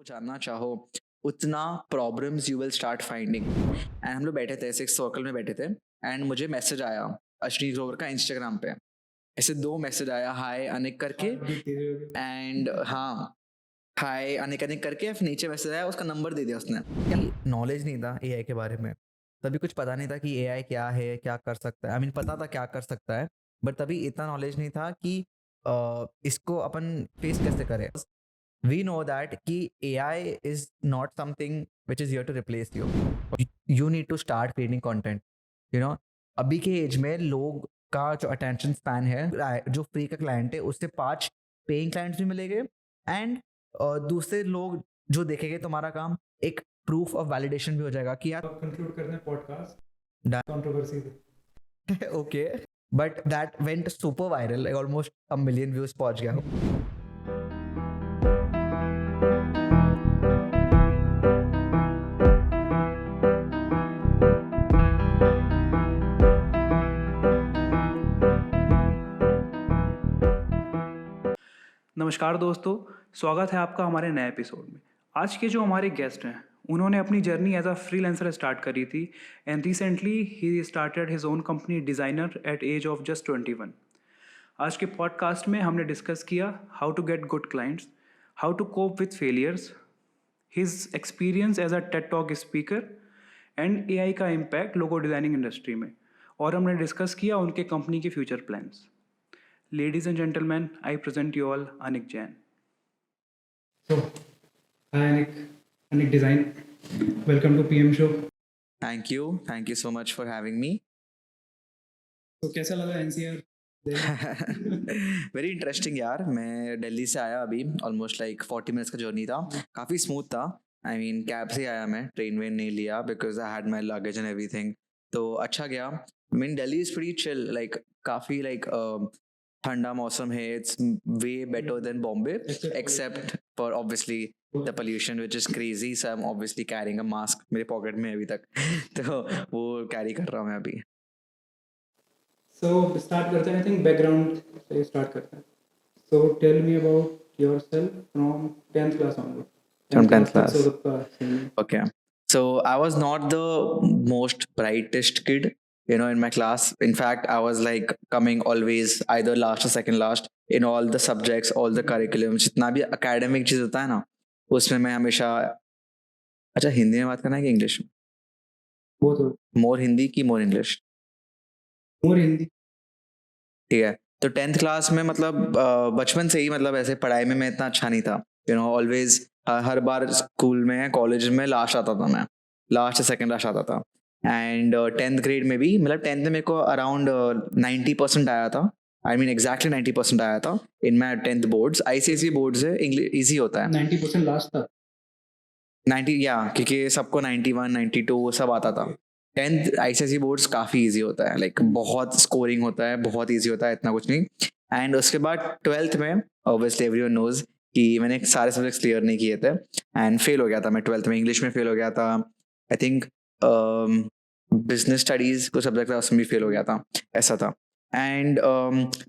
को जानना चाहो उतना problems you will start finding. And हम लोग बैठे थे ऐसे एक सर्कल में बैठे थे एंड मुझे मैसेज आया अश्विनी ग्रोवर का इंस्टाग्राम पे। ऐसे दो मैसेज आया, हाय अनिक करके एंड हाँ हाय अनिक अनिक करके, फिर नीचे मैसेज आया, उसका नंबर दे दिया उसने। नॉलेज नहीं था एआई के बारे में, तभी कुछ पता नहीं था कि एआई क्या है, क्या कर सकता है। आई मीन पता था क्या कर सकता है, बट तभी इतना नॉलेज नहीं था कि इसको अपन फेस कैसे करें। we know that कि AI is not something which is here to replace you. You need to start creating content. You know, अभी के एज में लोग का जो अटेंशन स्पैन है, जो फ्री का क्लाइंट है उससे 5 पेइंग क्लाइंट्स भी मिलेंगे एंड दूसरे लोग जो देखेंगे तुम्हारा काम, एक प्रूफ ऑफ वैलिडेशन भी हो जाएगा कि यार कंक्लूड करते हैं पॉडकास्ट That- कंट्रोवर्सी पे। okay, but that went super viral, like almost a million views पहुंच गया। नमस्कार दोस्तों, स्वागत है आपका हमारे नए एपिसोड में। आज के जो हमारे गेस्ट हैं उन्होंने अपनी journey as a freelancer start करी थी एंड रिसेंटली ही started his own company designer at age of just 21। आज के पॉडकास्ट में हमने डिस्कस किया how to get good clients, how to cope with failures, his experience as a TED talk speaker and AI का impact logo designing industry में, और हमने discuss किया उनके कंपनी के future plans. Ladies and gentlemen, I present you all Anik Jain. So, hi Anik Design. Welcome to PM Show. Thank you so much for having me. तो कैसा लगा NCR? Very interesting यार। मैं दिल्ली से आया अभी, ऑलमोस्ट लाइक 40 मिनट्स का journey था, काफ़ी स्मूथ था। आई मीन कैब से आया, मैं ट्रेन वेन नहीं लिया because I had my luggage and everything, तो अच्छा गया। I mean Delhi is pretty chill, like काफ़ी लाइक ठंडा मौसम है। It's way better than Bombay except for obviously the pollution which is crazy. So I am obviously carrying a mask मेरे pocket में अभी तक तो वो कैरी कर रहा हूँ मैं अभी। So start करते हैं, I think background से start करते हैं. So tell me about yourself from 10th class onward. From 10th तक class. so सबका same है. Okay. So I was not the most brightest kid, in my class. In fact, I was like coming always either last or second last in all the subjects, all the curriculums. जितना भी academic चीज होता है ना, उसमें मैं हमेशा। अच्छा, हिंदी में बात करना है कि इंग्लिश में? Both हो. मोर हिंदी की मोर इंग्लिश? More हिंदी. ठीक है। तो 10th क्लास में मतलब बचपन से ही मतलब ऐसे पढ़ाई में मैं इतना अच्छा नहीं था। ऑलवेज हर बार स्कूल में कॉलेज में लास्ट आता था मैं, लास्ट या सेकेंड लास्ट आता था। एंड 10th ग्रेड में भी, मतलब 10th में मेरे को अराउंड 90% आया था। आई मीन एग्जैक्टली 90% आया था इन माई 10th बोर्ड्स। ICSE बोर्ड्स है, इंग्लिश ईजी होता है। 90% लास्ट था. 90 या क्योंकि सबको 91 92 सब आता था। 10th ICSE बोर्ड्स काफ़ी इजी होता है, लाइक बहुत स्कोरिंग होता है, बहुत इजी होता है, इतना कुछ नहीं। एंड उसके बाद 12th में ऑब्वियसली एवरीवन नोज कि मैंने सारे सब्जेक्ट्स क्लियर नहीं किए थे एंड फेल हो गया था मैं 12th में। इंग्लिश में फेल हो गया था, आई थिंक बिजनेस स्टडीज़ को सब्जेक्ट था उसमें भी फेल हो गया था, ऐसा था। एंड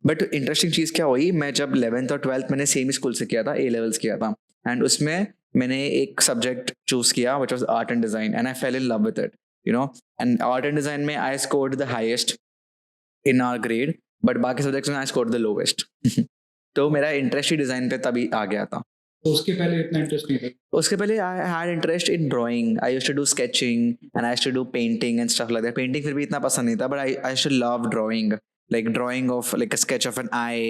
बट इंटरेस्टिंग चीज़ क्या हुई, मैं जब 11th और 12th मैंने सेम स्कूल से किया था, A levels किया था, एंड उसमें मैंने एक सब्जेक्ट चूज किया which was art and design, and I fell in love with it, and art and design में I scored the highest in our grade, but बाकी सब्जेक्ट्स में आई स्कोर्ड द लोवेस्ट तो मेरा interest ही design पे तभी आ गया था। तो उसके पहले इतना इंटरेस्ट नहीं था. उसके पहले I had interest in drawing, I used to do sketching and I used to do painting and stuff like that. Painting फिर भी इतना पसंद नहीं था, but I used to love drawing, like drawing of like a sketch of an eye,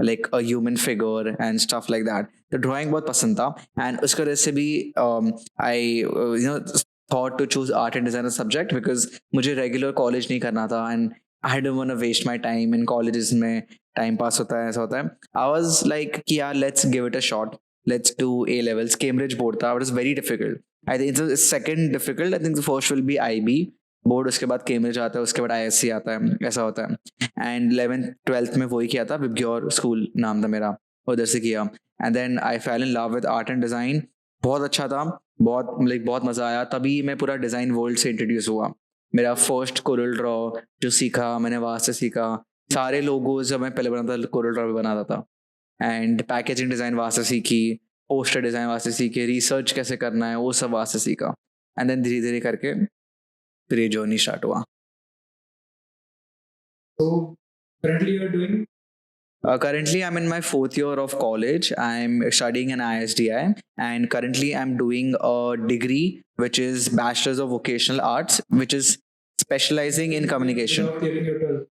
like a human figure and stuff like that. तो drawing बहुत पसंद था, and उसके वजह से भी I thought to choose art and design as subject because मुझे regular college नहीं करना था and I didn't want to waste my time in colleges में time pass होता है, ऐसा होता है। I was like कि यार let's give it a shot, let's do A levels. Cambridge board था, but it's very difficult. I think it's the second difficult. I think the first will be IB board, उसके बाद Cambridge आता है, उसके बाद ISC आता है, ऐसा होता है। एंड 11th 12th में वही किया था, विबग्योर स्कूल नाम था मेरा, उधर से किया। And then I fell in love with art and design, बहुत अच्छा था, बहुत मज़ा आया। तभी मैं पूरा डिज़ाइन वर्ल्ड से इंट्रोड्यूस हुआ। मेरा फर्स्ट कोरल ड्रॉ जो सीखा मैंने वहाँ से सीखा, सारे लोगोज जब मैं पहले बनाता था कोरल ड्रॉ भी बनाता था, एंड पैकेजिंग डिज़ाइन वहाँ से सीखी। पोस्टर डिज़ाइन वहाँ से सीखे, रिसर्च कैसे करना है वो सब वहाँ से सीखा, एंड देन धीरे-धीरे करके फिर ये जर्नी स्टार्ट हुआ। So currently you are doing Currently, I'm in my 4th year of college. I'm studying in ISDI, and currently I'm doing a degree which is Bachelor's of Vocational Arts, which is specializing in communication. without clearing your 12th.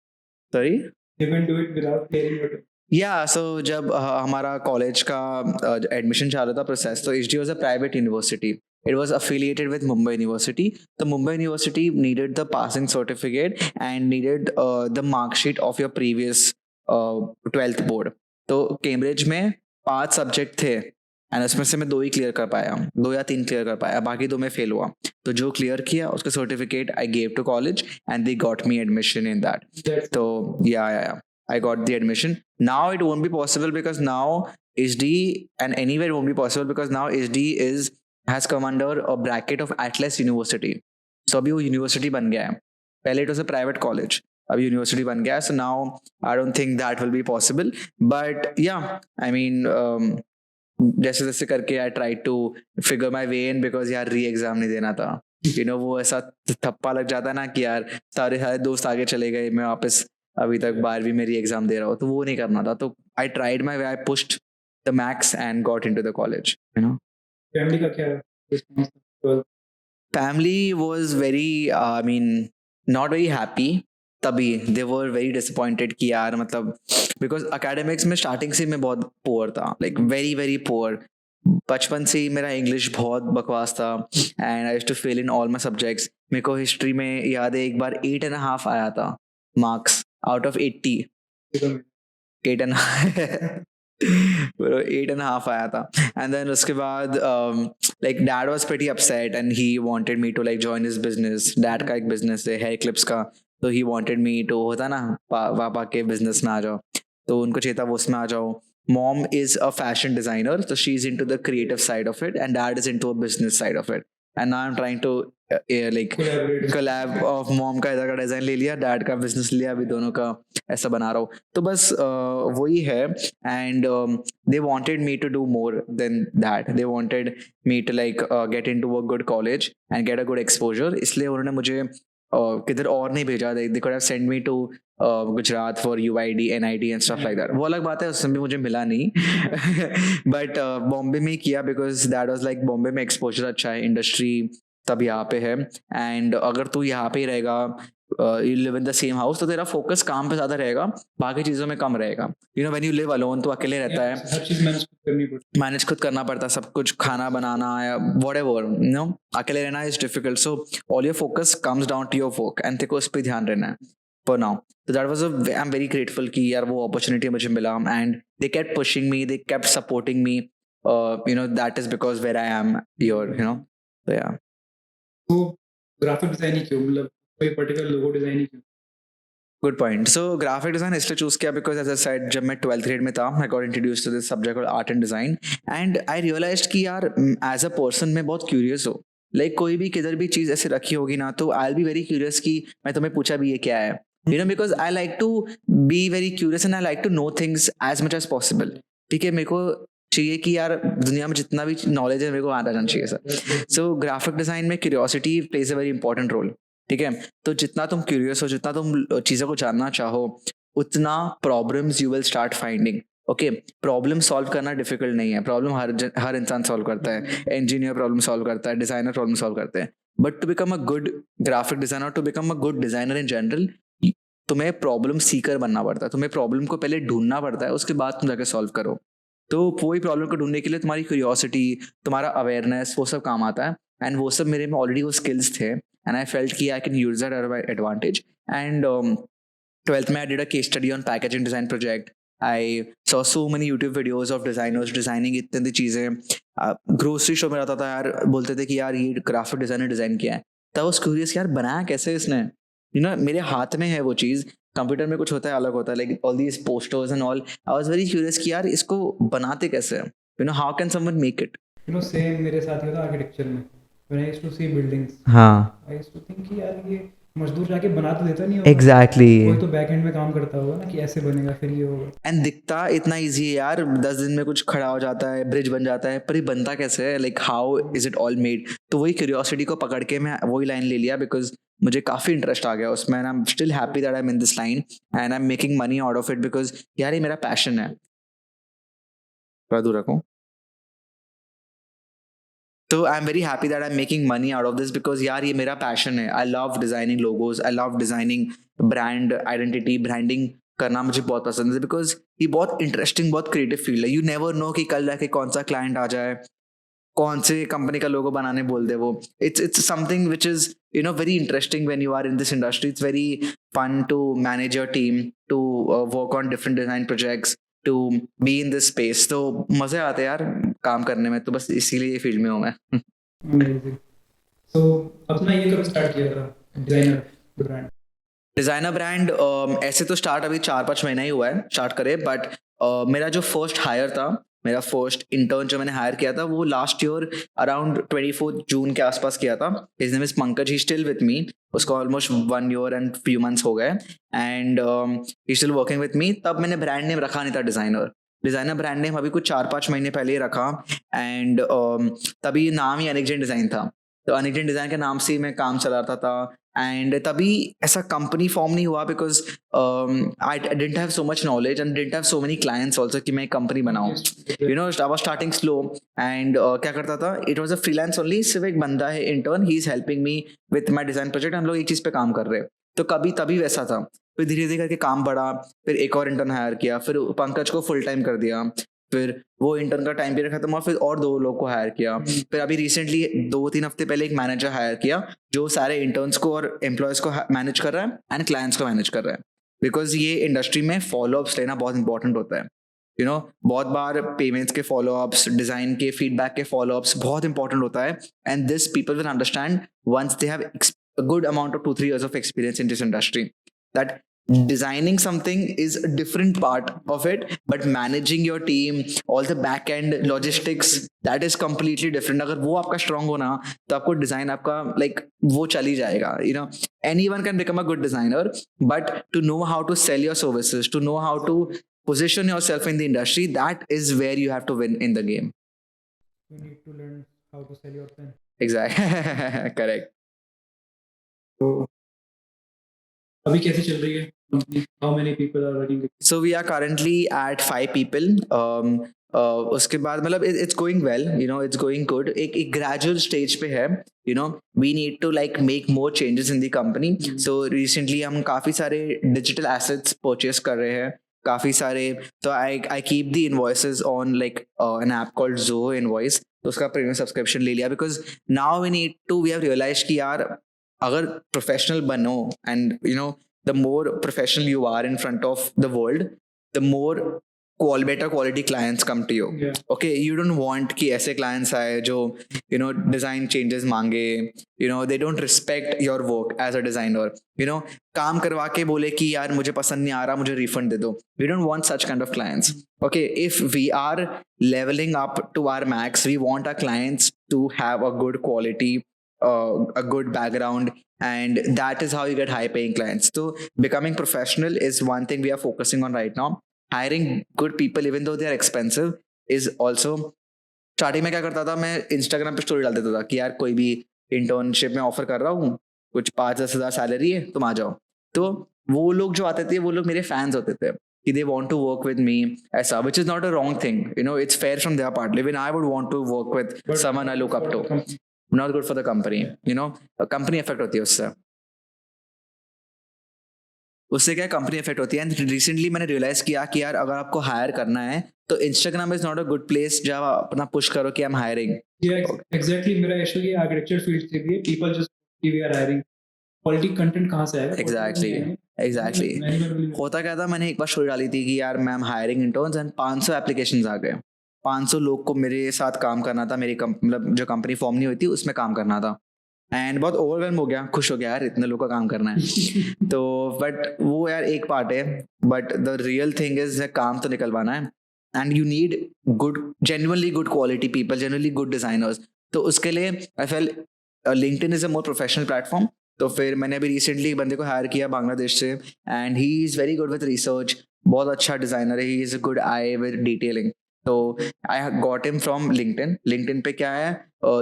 Sorry? You can do it without clearing your 12th. Yeah, so जब हमारा college का admission चालू था process, तो HD was a private university. It was affiliated with Mumbai University. The Mumbai University needed the passing certificate and needed the mark sheet of your previous 12th board. तो Cambridge में 5 subject थे, and उसमें से मैं 2 ही clear कर पाया, 2 या 3 clear कर पाया, बाकी 2 में फेल हुआ। तो जो क्लियर किया उसका certificate I gave to college and they got me admission in that. That's So yeah, I got the admission. Now it won't be possible because now HD, and anywhere it won't be possible because now HD has come under a bracket of Atlas University. So अभी वो university बन गया है। पहले it was a private college, अभी university बन गया है। So now I don't think that will be possible. But yeah, I mean जैसे जैसे करके I tried to figure my way in because यार री एग्जाम नहीं देना था। वो ऐसा थप्पा लग जाता है ना कि यार सारे दोस्त आगे चले गए, मैं वापस अभी तक 12वीं में री एग्जाम दे रहा हूँ, तो वो नहीं करना था। तो I tried my way, I pushed the max and got into the college. family का क्या response था? 12th. Family was very I mean not very happy तभी। they were very disappointed कि यार मतलब because academics में starting से मैं बहुत poor था, like very very poor। बचपन से ही मेरा इंग्लिश बहुत बकवास था and I used to fail in all my subjects. मेरे को हिस्ट्री में याद है एक बार 8.5 आया था मार्क्स आउट ऑफ 80। 8.5 8.5 आया था, एंड देन उसके बाद like dad was pretty upset and he wanted me to like join his business. Dad का एक बिजनेस है हेयर क्लिप्स का, तो ही वांटेड मी टू, होता ना पापा के बिजनेस में आ जाओ, तो उनको चाहिए था वो उसमें आ जाओ। Mom is a fashion designer, so she's into the creative side of it, and dad is into a business side of it. And now I'm trying to like collab of mom का इधर का design ले लिया, dad का business लिया, अभी दोनों का ऐसा बना रहा हूँ। तो बस वही है, and they wanted me to do more than that. They wanted me to like get into a good college and get a good exposure. इसलिए उन्होंने मुझे किधर और नहीं भेजा। They could have sent me to Gujarat for UID, NIT and stuff like that. वो अलग बात है, उसमें भी मुझे मिला नहीं बट बॉम्बे में ही किया because that was like Bombay में एक्सपोजर अच्छा है, इंडस्ट्री तब यहाँ पे है, एंड अगर तू यहाँ पे ही रहेगा, you live in the same house, तो तेरा फोकस काम पे ज्यादा रहेगा, बाकी चीजों में कम रहेगा। व्हेन यू लिव अलोन तो अकेले रहता है, हर चीज मैनेज खुद करना पड़ता है, सब कुछ खाना बनाना या व्हाटएवर, अकेले रहना is difficult. So all your focus comes down to your work and तेरे को उस पर ध्यान रहना है for now. So that was I'm very grateful कि यार वो opportunity मुझे मिला, and they kept pushing me, they kept supporting me. That is because where I am here. So yeah. तो ग्राफिक डिजाइन ही क्यों, मतलब कोई पर्टिकुलर लोगो डिजाइन ही क्यों? Good point. So graphic design इसलिए choose किया because as I said जब मैं 12th grade में था I got introduced to this subject called art and design, and I realized कि यार as a person मैं बहुत curious हूँ। Like कोई भी किधर भी चीज ऐसे रखी होगी ना, तो I'll be very curious कि मैं तुम्हें पूछा भी ये क्या है, because I like to be very curious and I like to know things as much as possible. ठीक है, मेरे को चाहिए कि यार दुनिया में जितना भी नॉलेज है मेरे को आता जाना चाहिए सर। सो ग्राफिक डिजाइन में curiosity plays a very important role. ठीक है, तो जितना तुम क्यूरियस हो, जितना तुम चीज़ों को जानना चाहो, उतना problems you will start finding. Okay, problem solve करना डिफिकल्ट नहीं है, प्रॉब्लम हर इंसान सॉल्व करता है, इंजीनियर प्रॉब्लम सॉल्व करता है, डिजाइनर प्रॉब्लम सॉल्व करते हैं, but to become a good graphic designer, to become a good designer in general, तुम्हें प्रॉब्लम सीकर बनना पड़ता है। तुम्हें प्रॉब्लम को पहले ढूंढना पड़ता है, उसके बाद तुम जाकर सॉल्व करो। तो वही प्रॉब्लम को ढूंढने के लिए तुम्हारी क्यूरियोसिटी, तुम्हारा अवेयरनेस, वो सब काम आता है, एंड वो सब मेरे में ऑलरेडी वो स्किल्स थे, एंड आई फेल्ट कि I can use that at advantage. And 12th में I did a case study on packaging design project. I saw so many YouTube videos of designers designing इतनी चीज़ें। Grocery show में रहता था यार, बोलते थे कि यार ये ग्राफिक डिजाइनर डिजाइन किया है, तब उस क्यूरियस यार बनाया कैसे इसने, मेरे हाथ में है वो चीज़, कंप्यूटर में कुछ होता है अलग होता है, like all these posters and all. I was very curious कि यार इसको बनाते कैसे हैं, how can someone make it. Same मेरे साथ ही होता आर्किटेक्चर में, when I used to see buildings, हाँ, आई यूज्ड टू थिंक कि यार ये मजदूर जाके बना तो देता नहीं होगा, एग्जैक्टली कोई तो बैक एंड में काम करता होगा ना कि ऐसे बनेगा फिर ये होगा। एंड दिखता इतना इजी है यार, 10 दिन में कुछ खड़ा हो जाता है, ब्रिज बन जाता है, पर ये बनता कैसे है, like how is it all made. तो वही क्यूरियोसिटी को पकड़ के मैं वही लाइन ले लिया, बिकॉज मुझे काफी इंटरेस्ट आ गया उसमें, and I am still happy that I M in this line and I am making money out of it, because यार ये मेरा पैशन है। थोड़ा दूर रखो। तो I am very happy that I am making money out of this, because यार ये मेरा पैशन है। I love designing logos, I love designing brand identity, branding करना मुझे बहुत पसंद है, बिकॉज ये बहुत इंटरेस्टिंग, बहुत क्रिएटिव फील्ड है। यू नेवर नो कि कल जाके कौन सा क्लाइंट आ जाए, कौन से कंपनी का लोगो बनाने बोल दे वो। It's something which is very interesting when you are in this industry. It's very fun to manage your team, to work on different design projects, to be in this space. तो मजे आते हैं यार काम करने में, तो बस इसीलिए ये फील्ड में हूँ मैं। अमेजिंग। सो अपना ये कब स्टार्ट किया था डिजाइनर ब्रांड? डिजाइनर ब्रांड ऐसे तो स्टार्ट अभी 4-5 महीना ही हुआ है स्टार्ट करे, बट मेरा जो फर्स्ट हायर था, मेरा फर्स्ट इंटर्न जो मैंने हायर किया था, वो लास्ट ईयर अराउंड 24 जून के आसपास किया था। His name is Pankaj, he still with me. उसको almost 1 year and few months हो गए, and he still working with me. तब मैंने ब्रांड नेम रखा नहीं था डिजाइनर। डिजाइनर ब्रांड नेम अभी कुछ 4-5 महीने पहले ही रखा, एंड तभी नाम ही अनिक जैन डिजाइन था। तो अनिक जैन डिजाइन के नाम से ही मैं काम चलाता था, एंड तभी ऐसा कंपनी फॉर्म नहीं हुआ, because I didn't have so much knowledge and didn't have so many clients also कि मैं कंपनी बनाऊं। I was starting slow, and क्या करता था, it was a freelance only. सिर्फ एक बंदा है intern, he is helping me with my design project. हम लोग एक चीज पे काम कर रहे हैं, तो कभी तभी वैसा था। फिर धीरे धीरे करके काम बढ़ा, फिर एक और इंटर्न हायर किया, फिर पंकज को फुल टाइम कर दिया, फिर वो इंटर्न का टाइम पीरियड खत्म हुआ, फिर और 2 लोग को हायर किया। फिर अभी रिसेंटली 2-3 हफ्ते पहले एक मैनेजर हायर किया, जो सारे इंटर्न्स को और एम्प्लॉयज को मैनेज कर रहा है एंड क्लाइंट्स को मैनेज कर रहा है। बिकॉज ये इंडस्ट्री में फॉलोअप्स लेना बहुत इंपॉर्टेंट होता है। बहुत बार पेमेंट्स के फॉलोअप्स, डिजाइन के फीडबैक के फॉलोअप्स बहुत इंपॉर्टेंट होता है, and this people will understand once they have a good amount of 2-3 years of experience in this industry, that designing something is a different part of it, but managing your team, all the back end logistics, that is completely different. अगर वो आपका strong हो ना, तो आपको design आपका like वो चली जाएगा। Anyone can become a good designer, but to know how to sell your services, to know how to position yourself in the industry, that is where you have to win in the game. You need to learn how to sell your pen. Exactly. Correct. तो अभी कैसे चल रही है company? How many people are working? So we are currently at 5 people. उसके बाद मतलब it's going well, it's going good. एक gradual stage पे है, we need to like make more changes in the company. So recently हम काफी सारे digital assets purchase कर रहे हैं, काफी सारे। तो I keep the invoices on like an app called Zoho Invoice. तो उसका प्रीमियम सब्सक्रिप्शन ले लिया, because now we have realized कि यार अगर प्रोफेशनल बनो, and the more professional you are in front of the world, the more better quality clients come to you. Yeah. Okay, you don't want कि ऐसे clients आए जो design changes मांगे, they don't respect your work as a designer, काम करवा के बोले कि यार मुझे पसंद नहीं आ रहा, मुझे refund दे दो. We don't want such kind of clients. Okay, if we are leveling up to our max, we want our clients to have a good quality, a good background, and that is how you get high paying clients. So becoming professional is one thing we are focusing on right now. Hiring good people, even though they are expensive, is also. Starting में क्या करता था, मैं Instagram पे story डाल देता था कि यार कोई भी इंटर्नशिप में ऑफर कर रहा हूँ, कुछ 5-10 हज़ार सैलरी है, तुम आ जाओ। तो वो लोग जो आते थे, वो लोग मेरे फैंस होते थे कि they want to work with me, ऐसा, which is not a wrong thing. It's fair from their part. Even I would want to work with someone I look up to. Not good for the company. Company effect होती है उससे क्या company effect होती है। And recently मैंने realise किया कि यार अगर आपको हायर करना है तो Instagram is not a good place जब आप अपना पुश करो कि आई एम हायरिंग। एग्जैक्टली मेरा इशू ये आर्किटेक्चर फील्ड से भी है, पीपल जस्ट कि we are hiring, quality content कहां से आएगा? एग्जैक्टली होता क्या था, मैंने एक बार स्टोरी डाली थी कि यार मैं हायरिंग इंटर्न्स, एंड 500 एप्लीकेशंस आ गए। 500 लोग को मेरे साथ काम करना था, मेरी मतलब जो कंपनी फॉर्म नहीं हुई थी उसमें काम करना था, एंड बहुत ओवरवेलम हो गया, खुश हो गया यार इतने लोग का काम करना है। तो बट वो यार एक पार्ट है, but the real thing is काम तो निकलवाना है, and you need good, genuinely good quality people, genuinely good designers. तो उसके लिए I feel LinkedIn is a more professional platform, तो फिर मैंने अभी रिसेंटली एक बंदे को हायर किया बांग्लादेश से, and he is very good with research, बहुत अच्छा डिज़ाइनर है, he is a good eye with detailing. तो I got him from LinkedIn. LinkedIn पे क्या है,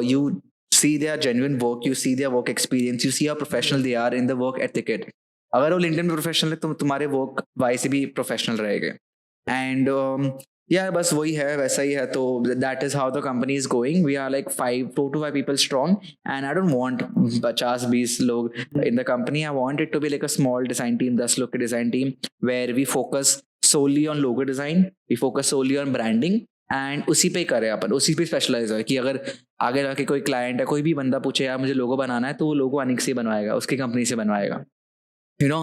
you see their genuine work, you see their work experience, you see how professional they are in the work etiquette. अगर वो LinkedIn में professional है तो तुम्हारे वर्क वाइज से भी प्रोफेशनल रहेंगे. एंड या बस वही है, वैसा ही है. तो that is how the company is going. We are like 4 to 5 people strong, and I don't want 50-20 लोग in the company. I want it to be like a small design team, 10 लोग के design team, where we focus solely on logo design, we focus solely on branding, and उसी पे ही करें अपन, उसी पे specialise है कि अगर आगे जाके कोई क्लाइंट है, कोई भी बंदा पूछे यार मुझे लोगो बनाना है, तो वो लोगो अनिक से बनवाएगा, उसकी कंपनी से बनवाएगा. यू नो,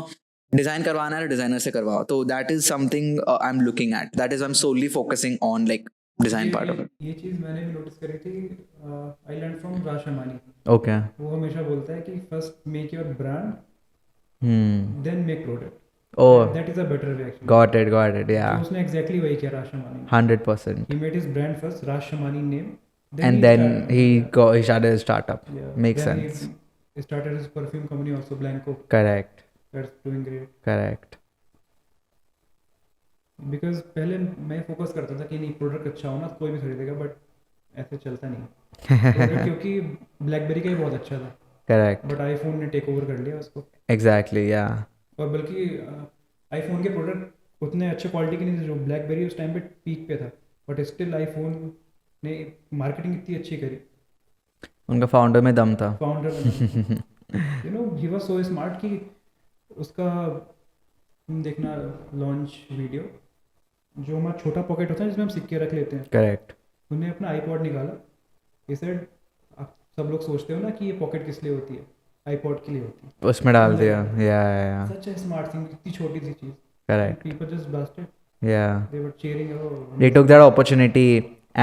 डिजाइन करवाना है डिजाइनर से करवाओ. तो that is something I am looking at, that is I am solely focusing on like design part of it. ये चीज़ मैंने भी नोटिस करी थी. I learn from Raj Shamani. Okay. वो हमेशा बोलता है कि first make your brand, then make product. Oh, that is a better way actually. got it, तो yeah, उसने एग्जैक्टली वही किया राज शमानी ने. 100%. He made his brand first, Raj Shamani name. And then he started his startup. Yeah. Makes Then sense. He started his perfume company also, Blanco. Correct. That's doing great. Correct. Because पहले मैं focus करता था कि नहीं product अच्छा हो ना तो कोई भी खरीदेगा, बट ऐसे चलता नहीं. Product क्योंकि ब्लैकबेरी का ही बहुत अच्छा था. Correct. बट आईफोन ने टेक ओवर कर लिया उसको. Exactly, yeah. और बल्कि आईफोन के प्रोडक्ट उतने अच्छे क्वालिटी के नहीं थे जो ब्लैकबेरी उस टाइम पे पीक पे था, बट स्टिल आईफोन ने मार्केटिंग इतनी अच्छी करी. उनका फाउंडर में दम था. Founder you know he was so smart कि उसका देखना लॉन्च वीडियो, जो हमारा छोटा पॉकेट होता है जिसमें हम सिक्के रख लेते हैं. करेक्ट. उन्हें अपना आईपॉड निकाला. ये सेड आप सब लोग सोचते हो ना कि ये पॉकेट किस लिए होती है, आईपॉड के लिए होती है. उसमें डाल दिया. या सच अ स्मार्ट थिंग, इतनी छोटी सी चीज. Correct. People just blasted. Yeah they were cheering. they took that opportunity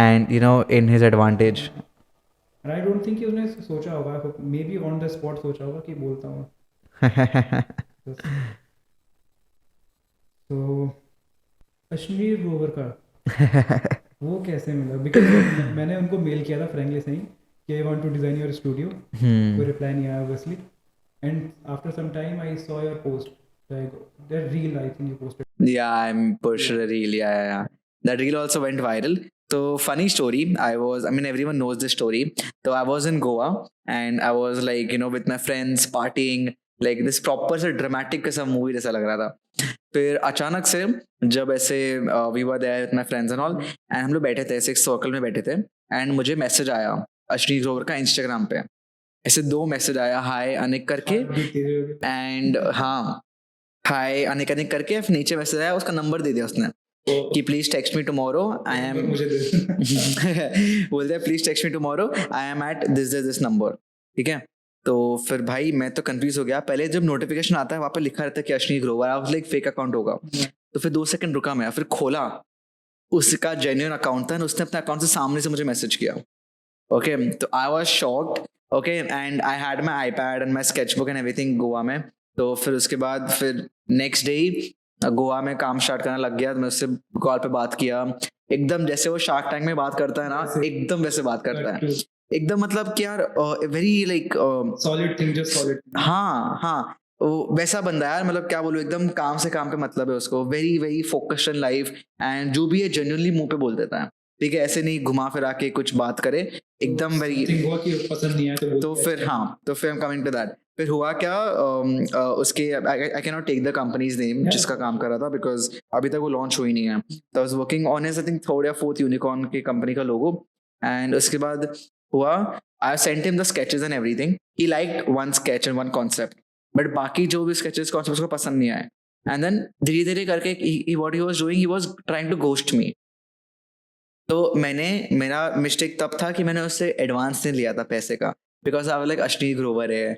and in his advantage. And I don't think कि उसने सोचा होगा, maybe on the spot सोचा होगा कि बोलता हूँ. तो अश्नीर ग्रोवर का वो कैसे मिला? बिकॉज मैंने उनको मेल किया था फ्रेंकली से ही कि I want to design your studio. कोई रिप्लाई नहीं आया obviously. And after some time I saw your post, that reel I think you posted. Yeah, I'm pushed a reel. Yeah. That reel also went viral. So funny story. I mean, everyone knows this story. So I was in Goa and I was like, with my friends partying, like this proper से dramatic सा movie जैसा लग रहा था. फिर अचानक से जब ऐसे we were there with my friends and all, and हम लोग बैठे थे ऐसे एक सर्कल में बैठे थे, and मुझे मैसेज आया अश्नीर ग्रोवर का इंस्टाग्राम पे. ऐसे 2 मैसेज आया, हाय अनिक करके, एंड हाँ हाय अनिक अनिक करके, फिर नीचे मैसेज आया, उसका नंबर दे दिया उसने कि please text me tomorrow, I am बोलते हैं please text me tomorrow, I am at this number. ठीक है. तो फिर भाई मैं तो कंफ्यूज हो गया. पहले जब नोटिफिकेशन आता है वहाँ पे लिखा रहता है कि अश्नीर ग्रोवर, आई वाज लाइक फेक अकाउंट होगा. तो फिर 2 सेकंड रुका मैं, फिर खोला, उसका जेन्युइन अकाउंट था, उसने अपने अकाउंट से सामने से मुझे मैसेज किया. ओके. तो I was shocked. Okay. And I had my iPad and my sketchbook and everything Goa में. तो फिर उसके बाद फिर नेक्स्ट डे गोवा में काम स्टार्ट करना लग गया. मैं उससे कॉल पे बात किया, एकदम जैसे वो शार्क टैंक में बात करता है ना, एकदम वैसे बात करता है. एकदम मतलब कि यार very like solid thing, just solid. हाँ वो वैसा बंदा यार, मतलब क्या बोलूं, एकदम काम से काम पे मतलब है उसको, very very focused in life, and जो भी है जेन्युइनली मुंह पे बोल देता है. ठीक है, ऐसे नहीं घुमा फिरा के कुछ बात करे, एकदम वेरी. पसंद नहीं आया तो फिर तो फिर कमिंग टू दैट. फिर हुआ क्या, उसके I can not take the company's name जिसका काम कर रहा था, बिकॉज अभी तक वो लॉन्च हुई नहीं है. तो I was working on his I think 3rd या 4th यूनिकॉर्न की कंपनी का लोगो. एंड उसके बाद हुआ, I sent him the sketches and everything. He liked 1 sketch and 1 concept, but बाकी जो भी स्केचेस कॉन्सेप्ट उसको पसंद नहीं आए. एंड देन धीरे धीरे करके what he was doing, he was trying to ghost me. तो मेरा मिस्टेक तब था कि मैंने उससे एडवांस नहीं लिया था पैसे का, because I was like Ashneer Grover है,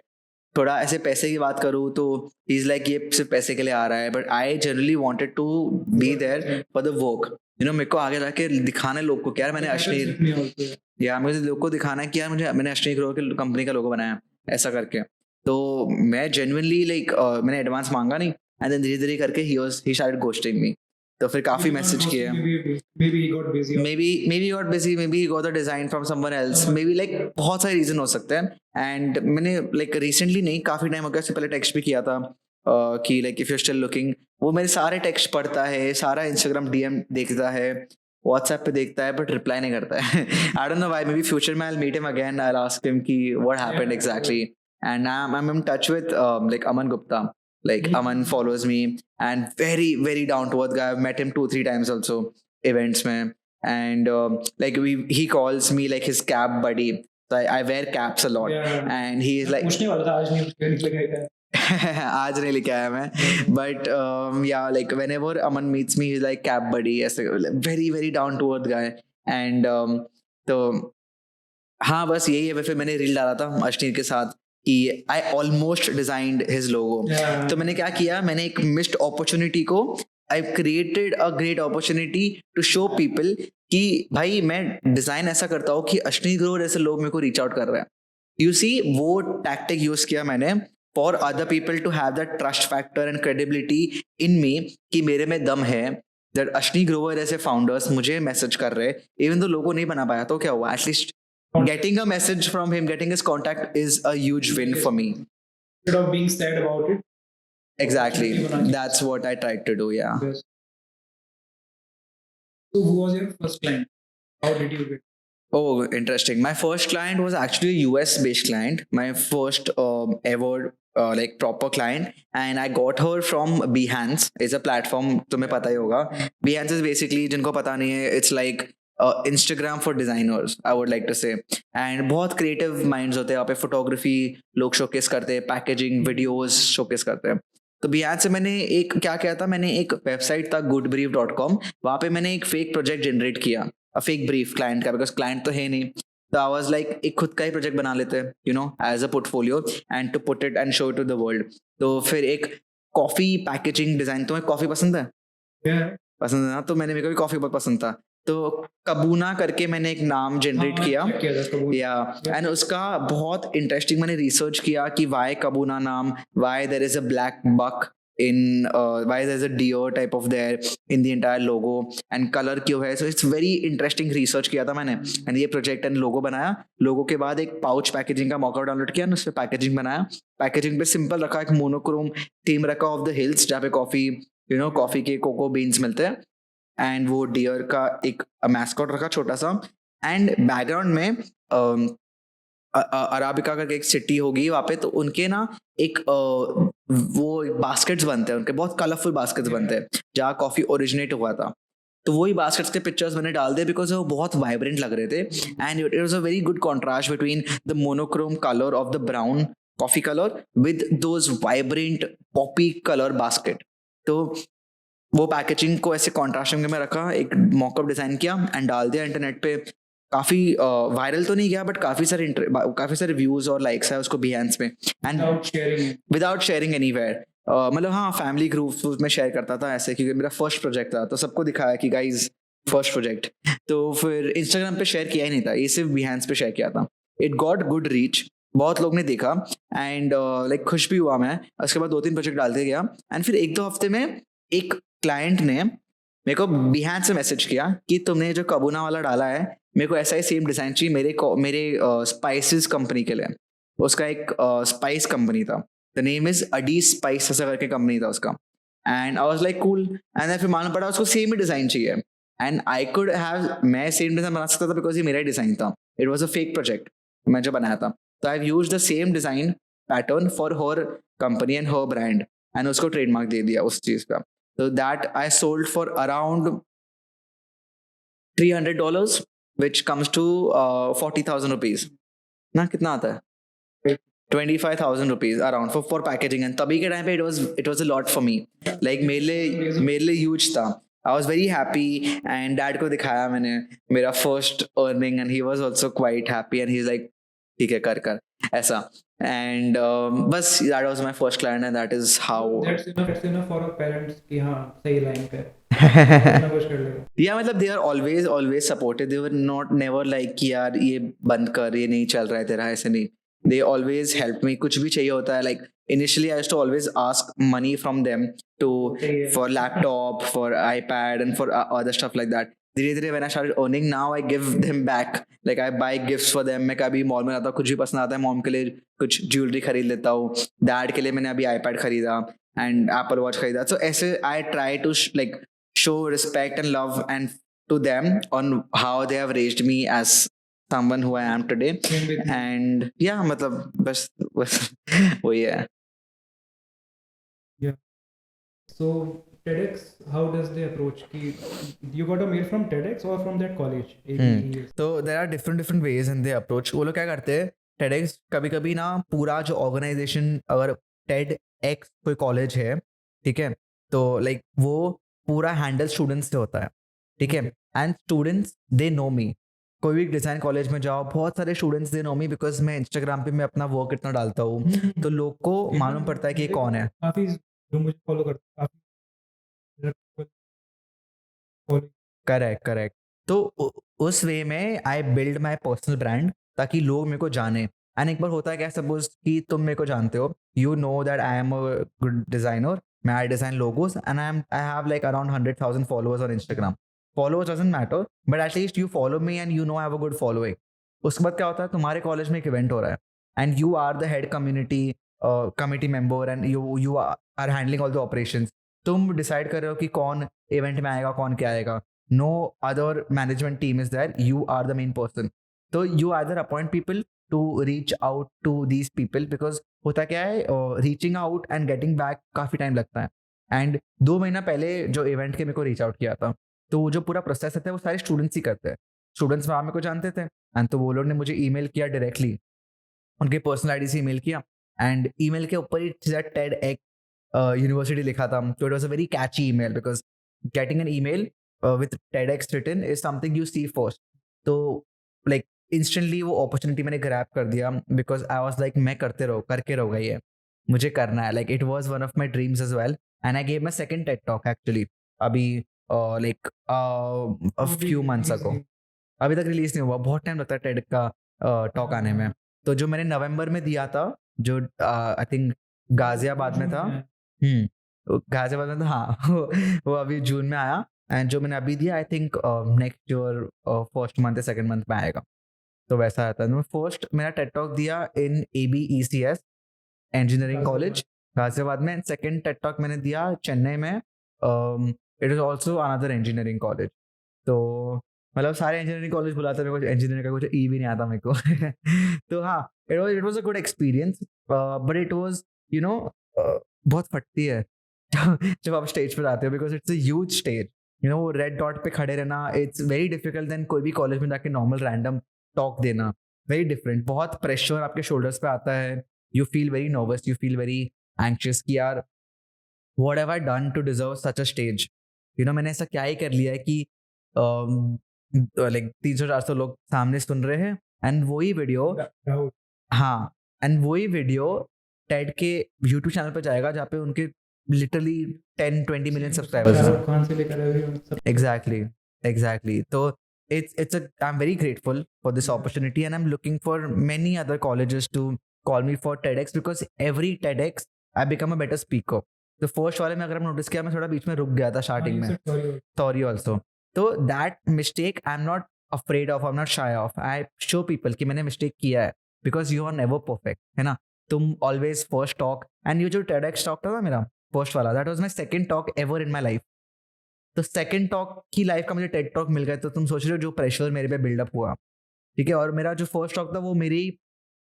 थोड़ा ऐसे पैसे की बात करूँ तो ही इज लाइक ये सिर्फ पैसे के लिए आ रहा है. But I generally wanted to be there for the work. मेरे को आगे जाके दिखाना है लोग को कि यार मैंने अश्नीर, या मुझे लोग को दिखाना है कि यार मैंने अश्नीर ग्रोवर की कंपनी का लोगो बनाया ऐसा करके. तो मैं जेन्युइनली लाइक मैंने एडवांस मांगा नहीं, एंड देन धीरे धीरे करके ही स्टार्टेड घोस्टिंग मी. तो फिर काफी मैसेज किए. maybe he got busy. maybe he got busy, maybe he got the design from someone else, maybe like बहुत सारे रीजन हो सकते हैं. एंड मैंने like recently नहीं, काफी टाइम हो गया, उससे पहले टेक्स्ट भी किया था कि like if you're still looking. वो मेरे सारे टेक्स्ट पढ़ता है, सारा इंस्टाग्राम डीएम देखता है, व्हाट्सएप पे देखता है, बट रिप्लाई नहीं करता है. I don't know why. Maybe future में I will meet him again, I will ask him कि what happened exactly. And I'm in touch with like Aman Gupta. Like Aman follows me and very down to earth guy. I've met him 2-3 times also events mein. And like he calls me like his cab buddy. So I wear caps a lot. Yeah. And he is like पूछने वाला था आज नहीं निकल गया. आज नहीं लेके आया मैं, but yeah, like whenever Aman meets me, he's like cab buddy, ऐसे very down to earth guy. And तो हाँ बस यही है. फिर मैंने रील डाला था अश्नीर के साथ कि I almost designed his logo. Yeah. तो मैंने क्या किया, मैंने एक missed opportunity को I created a great opportunity to show people कि भाई मैं डिजाइन ऐसा करता हूँ कि अश्नीर ग्रोवर ऐसे लोग मेरे को रीच आउट कर रहे हैं. यू सी, वो टैक्टिक यूज किया मैंने for other people to have that trust factor and credibility in me कि मेरे में दम है. दैट अश्नीर ग्रोवर ऐसे फाउंडर्स मुझे मैसेज कर रहे, इवन तो लोगो नहीं बना पाया तो क्या हुआ, at least getting a message from him, getting his contact is a huge win for me. Instead of being sad about it. Exactly. That's what I tried to do, yeah. Yes. So who was your first client? How did you get? Oh, interesting. My first client was actually a US based client. My first ever like proper client, and I got her from Behance. It's a platform, तुम्हें पता ही होगा. Behance is basically, जिनको पता नहीं है, it's like Instagram for designers, I would like to say. And बहुत creative minds होते हैं वहाँ पे. photography लोग showcase करते हैं, packaging videos showcase करते हैं. तो Behance से मैंने एक क्या किया था, मैंने एक वेबसाइट था goodbrief.com, वहाँ पे मैंने एक फेक प्रोजेक्ट जनरेट किया, फेक ब्रीफ क्लाइंट का, बिकॉज क्लाइंट तो है नहीं. तो आई वाज लाइक एक खुद का ही प्रोजेक्ट बना लेते हैं, you know, as a portfolio and to put it and show to the world. तो फिर एक कॉफी पैकेजिंग डिजाइन, तुम्हें कॉफी पसंद है? पसंद है ना, तो मेरे को भी कॉफी बहुत पसंद था. तो कबूना करके मैंने एक नाम जनरेट किया या, एंड उसका बहुत इंटरेस्टिंग मैंने रिसर्च किया कि वाई कबूना नाम, why there is a blackbuck in why there's a deer type of there in the entire logo and color क्यों है. so it's very interesting research किया था मैंने, and ये project and logo बनाया. logo के बाद एक pouch packaging का मौका डाउनलोड किया, उस पर पैकेजिंग बनाया. पैकेजिंग पे सिंपल रखा, एक मोनोक्रोम थीम रखा ऑफ द हिल्स, जहाँ पे कॉफी, यू नो, कॉफी के कोको बीन्स मिलते हैं, एंड वो डियर का एक मैस्कॉट रखा छोटा सा. एंड बैकग्राउंड में अराबिका करके एक सिटी होगी वहाँ पे, तो उनके ना एक वो बास्केट्स बनते हैं, उनके बहुत कलरफुल बास्केट्स बनते हैं जहाँ कॉफी ओरिजिनेट हुआ था. तो वही बास्केट्स के पिक्चर्स मैंने डाल दिए बिकॉज वो बहुत वाइब्रेंट लग रहे थे, and it was a very good contrast between the monochrome colour of the brown coffee colour with those vibrant Poppy colour basket. तो वो पैकेजिंग को ऐसे कॉन्ट्रास्टिंग में रखा, एक मॉकअप डिजाइन किया एंड डाल दिया इंटरनेट पे. काफी वायरल तो नहीं गया, बट काफी सारे व्यूज और लाइक्स है उसको Behance में, एंड विदाउट शेयरिंग एनीवेयर. मतलब हाँ, फैमिली ग्रुप में शेयर करता था ऐसे, क्योंकि मेरा फर्स्ट प्रोजेक्ट था, तो सबको दिखाया कि गाइज फर्स्ट प्रोजेक्ट. तो फिर इंस्टाग्राम पे शेयर किया ही नहीं था, ये सिर्फ Behance पे शेयर किया था. इट गॉट गुड रीच, बहुत लोग ने देखा, एंड लाइक खुश भी हुआ मैं. उसके बाद 2-3 प्रोजेक्ट डालते गया, एंड फिर 1-2 हफ्ते में एक क्लाइंट ने मेरे को Behance से मैसेज किया कि तुमने जो कबूना वाला डाला है, मेरे को ऐसा ही सेम डिजाइन चाहिए मेरे स्पाइसेस कंपनी के लिए. उसका एक स्पाइस कंपनी था, द नेम इज अडी स्पाइस ऐसा करके कंपनी था उसका. And I was like cool, and फिर मालूम पड़ा उसको सेम ही डिजाइन चाहिए, एंड आई कुड हैव, मैं सेम डिजाइन बना सकता था बिकॉज ये मेरा ही डिजाइन था. It was a fake project मैं जो बनाया था. तो I have used the same design pattern for her company and her brand, and उसको ट्रेडमार्क दे दिया उस चीज का. So that I sold for around $300, which comes to 40,000 rupees. ना कितना आता है? 25,000 rupees around for packaging. And तभी के टाइम पे it was a lot for me. Like मेरे लिए huge था. I was very happy, and dad को दिखाया मैंने मेरा first earning, and he was also quite happy, and he's like ठीक है कर ऐसा. And बस that was my first client, and that is how. That's enough for our parents कि हाँ सही लाइन पे कुछ कुछ कर लेगा. Yeah, मतलब they are always supportive. They were never like कि यार ये बंद कर, ये नहीं चल रहा है तेरा, ऐसे नहीं. they always helped me. कुछ भी चाहिए होता है, like initially I used to always ask money from them to for laptop, for iPad, and for other stuff like that. धीरे धीरे when I started earning, now I give them back. Like I buy gifts for them. मैं कभी mall में जाता हूँ, कुछ भी पसंद आता है, मॉम के लिए कुछ ज्वेलरी खरीद लेता हूँ, डैड के लिए मैंने अभी iPad खरीदा and Apple Watch खरीदा. So ऐसे I try to like show respect and love and to them on how they have raised me as someone who I am today. And yeah, मतलब बस वही है. Yeah. So TEDx, how does they approach? You got a mail from TEDx or from that college? So there are different ways in the approach. वो लोग क्या करते हैं, TEDx कभी कभी ना पूरा जो ऑर्गेनाइजेशन, अगर TEDx कोई कॉलेज है, ठीक है, तो लाइक वो पूरा हैंडल स्टूडेंट्स से होता है, ठीक है, एंड स्टूडेंट्स दे नो मी. कोई भी डिज़ाइन कॉलेज में जाओ, बहुत सारे students they know me because मैं इंस्टाग्राम पे मैं अपना वर्क इतना डालता हूँ, तो लोग को मालूम पड़ता है कि ये कौन है. काफी जो मुझे फॉलो करते करेक्ट. तो उस वे में I build my personal brand ताकि लोग मेरे को जाने. एंड एक बार होता है क्या, सपोज कि तुम मेरे को जानते हो, you know that I am a good designer, मैं I design logos and I have like around 100,000 followers on Instagram. Followers doesn't matter, but at least you follow me and you know I have a good following. उसके बाद क्या होता है, तुम्हारे college में एक event हो रहा है and you are the head committee member and you are handling all the operations. तुम डिसाइड कर रहे हो कि कौन इवेंट में आएगा, कौन क्या आएगा. No other management team is there, you are the main person. So you either appoint people to reach out to these people, because होता क्या है, reaching out and getting back काफ़ी टाइम लगता है. एंड 2 महीना पहले जो इवेंट के मेरे को रीच आउट किया था, तो जो पूरा प्रोसेस है वो सारे स्टूडेंट्स ही करते हैं. स्टूडेंट्स वहाँ मेरे को जानते थे एंड तो वो लोग ने मुझे ईमेल किया डायरेक्टली, उनके पर्सनल आईडी से ईमेल किया एंड ईमेल के ऊपर ही TEDx यूनिवर्सिटी लिखा था. तो it was a very catchy email because getting an email with TEDx written is something you see first. तो like instantly वो opportunity मैंने grab कर दिया because I was like मैं करके रहूँगा ये, मुझे करना है. Like it was one of my dreams as well and I gave my second TED talk actually अभी like a few months ago. अभी तक रिलीज नहीं हुआ, बहुत टाइम लगता है TED का टॉक आने में. तो जो मैंने नवंबर में दिया था, जो आई थिंक गाजियाबाद में था, गाजियाबाद में था, हाँ वो अभी जून में आया. एंड जो मैंने अभी दिया I think next year first month या सेकंड मंथ में आएगा. तो वैसा आता है. मैं फर्स्ट मेरा टेड टॉक दिया इन ABECS इंजीनियरिंग कॉलेज गाजियाबाद में. एंड सेकंड टेड टॉक मैंने दिया चेन्नई में. It is also another engineering college. तो मतलब सारे इंजीनियरिंग कॉलेज बुलाते, मेरे को इंजीनियरिंग का कुछ ई भी नहीं आता मेरे को. तो हाँ, it was a good experience, but it was you know बहुत फटती है जब आप स्टेज पर आते हो because it's a huge stage. You no red dot पे खड़े रहना, इट्स वेरी डिफिकल्ट देन कोई भी कॉलेज में जाके नॉर्मल रैंडम टॉक देना. वेरी डिफरेंट, बहुत प्रेशर आपके शोल्डर्स पे आता है. You feel very nervous, you feel very anxious कि यार what have I done to deserve such a stage. You know मैंने ऐसा क्या ही कर लिया है कि लाइक 300-400 लोग सामने सुन रहे हैं एंड वही वीडियो, हाँ, एंड वही वीडियो टेड के यूट्यूब चैनल पे जाएगा जहाँ पे उनके literally 10-20 million subscribers. Exactly. So I'm very grateful for this opportunity and I'm looking for many other colleges to call me for TEDx because every TEDx I become a better speaker. The first वाले में अगर हम notice किया, मैं थोड़ा बीच में रुक गया था स्टार्टिंग में. Sorry also. So that mistake I'm not afraid of, I'm not shy of. I show people कि मैंने mistake किया है because you are never perfect, है ना. तुम always first talk. And ये जो TEDx talk था ना मेरा फर्स्ट वाला, that was my second talk ever in my life. तो सेकंड टॉक की लाइफ का मुझे टेड टॉक मिल गया. तो तुम सोच रहे हो जो प्रेशर मेरे पे बिल्डअप हुआ, ठीक है. और मेरा जो फर्स्ट टॉक था वो मेरे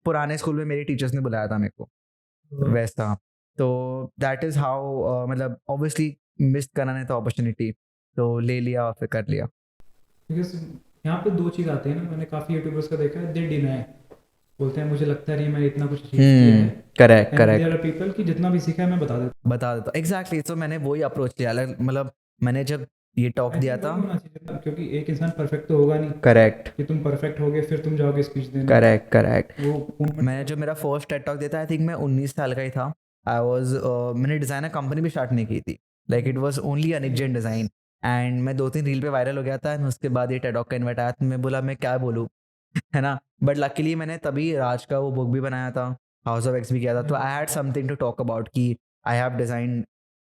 पुराने स्कूल में मेरे टीचर्स ने बुलाया था मेरे को, वैसा. तो दैट इज हाउ, मतलब ऑब्वियसली मिस करना नहीं था अपॉर्चुनिटी, तो ले लिया और फिर कर लिया. यहाँ पे 2 चीज़ आते हैं ना, मैंने काफ़ी यूट्यूबर्स का देखा है, दे डिनाई, बोलते हैं मुझे लगता है मैं इतना कुछ अचीव किया है. करेक्ट. देयर आर पीपल कि जितना भी सीखा है मैं बता देता. एग्जैक्टली. तो मैंने वही अप्रोच लिया. मतलब मैंने जब ये टॉक दिया था, क्योंकि एक इंसान परफेक्ट तो होगा नहीं. करेक्ट. कि तुम परफेक्ट होगे फिर तुम जाओगे स्पीच देने. करेक्ट. वो मैंने जो मेरा फर्स्ट टेड टॉक दिया था, आई थिंक मैं 19 साल का ही था. मैंने डिजाइनर कंपनी भी स्टार्ट नहीं की थी. Like it was only Anikjain design. And मैं 2-3 रील पे वायरल हो गया था. एंड उसके बाद ये टेड टॉक का इन्वाइट आया. तो मैं बोला मैं क्या बोलूँ, है ना. बट लकीली मैंने तभी राज का वो बुक भी बनाया था, हाउस ऑफ एक्स भी किया था, तो I had something to talk about कि I have design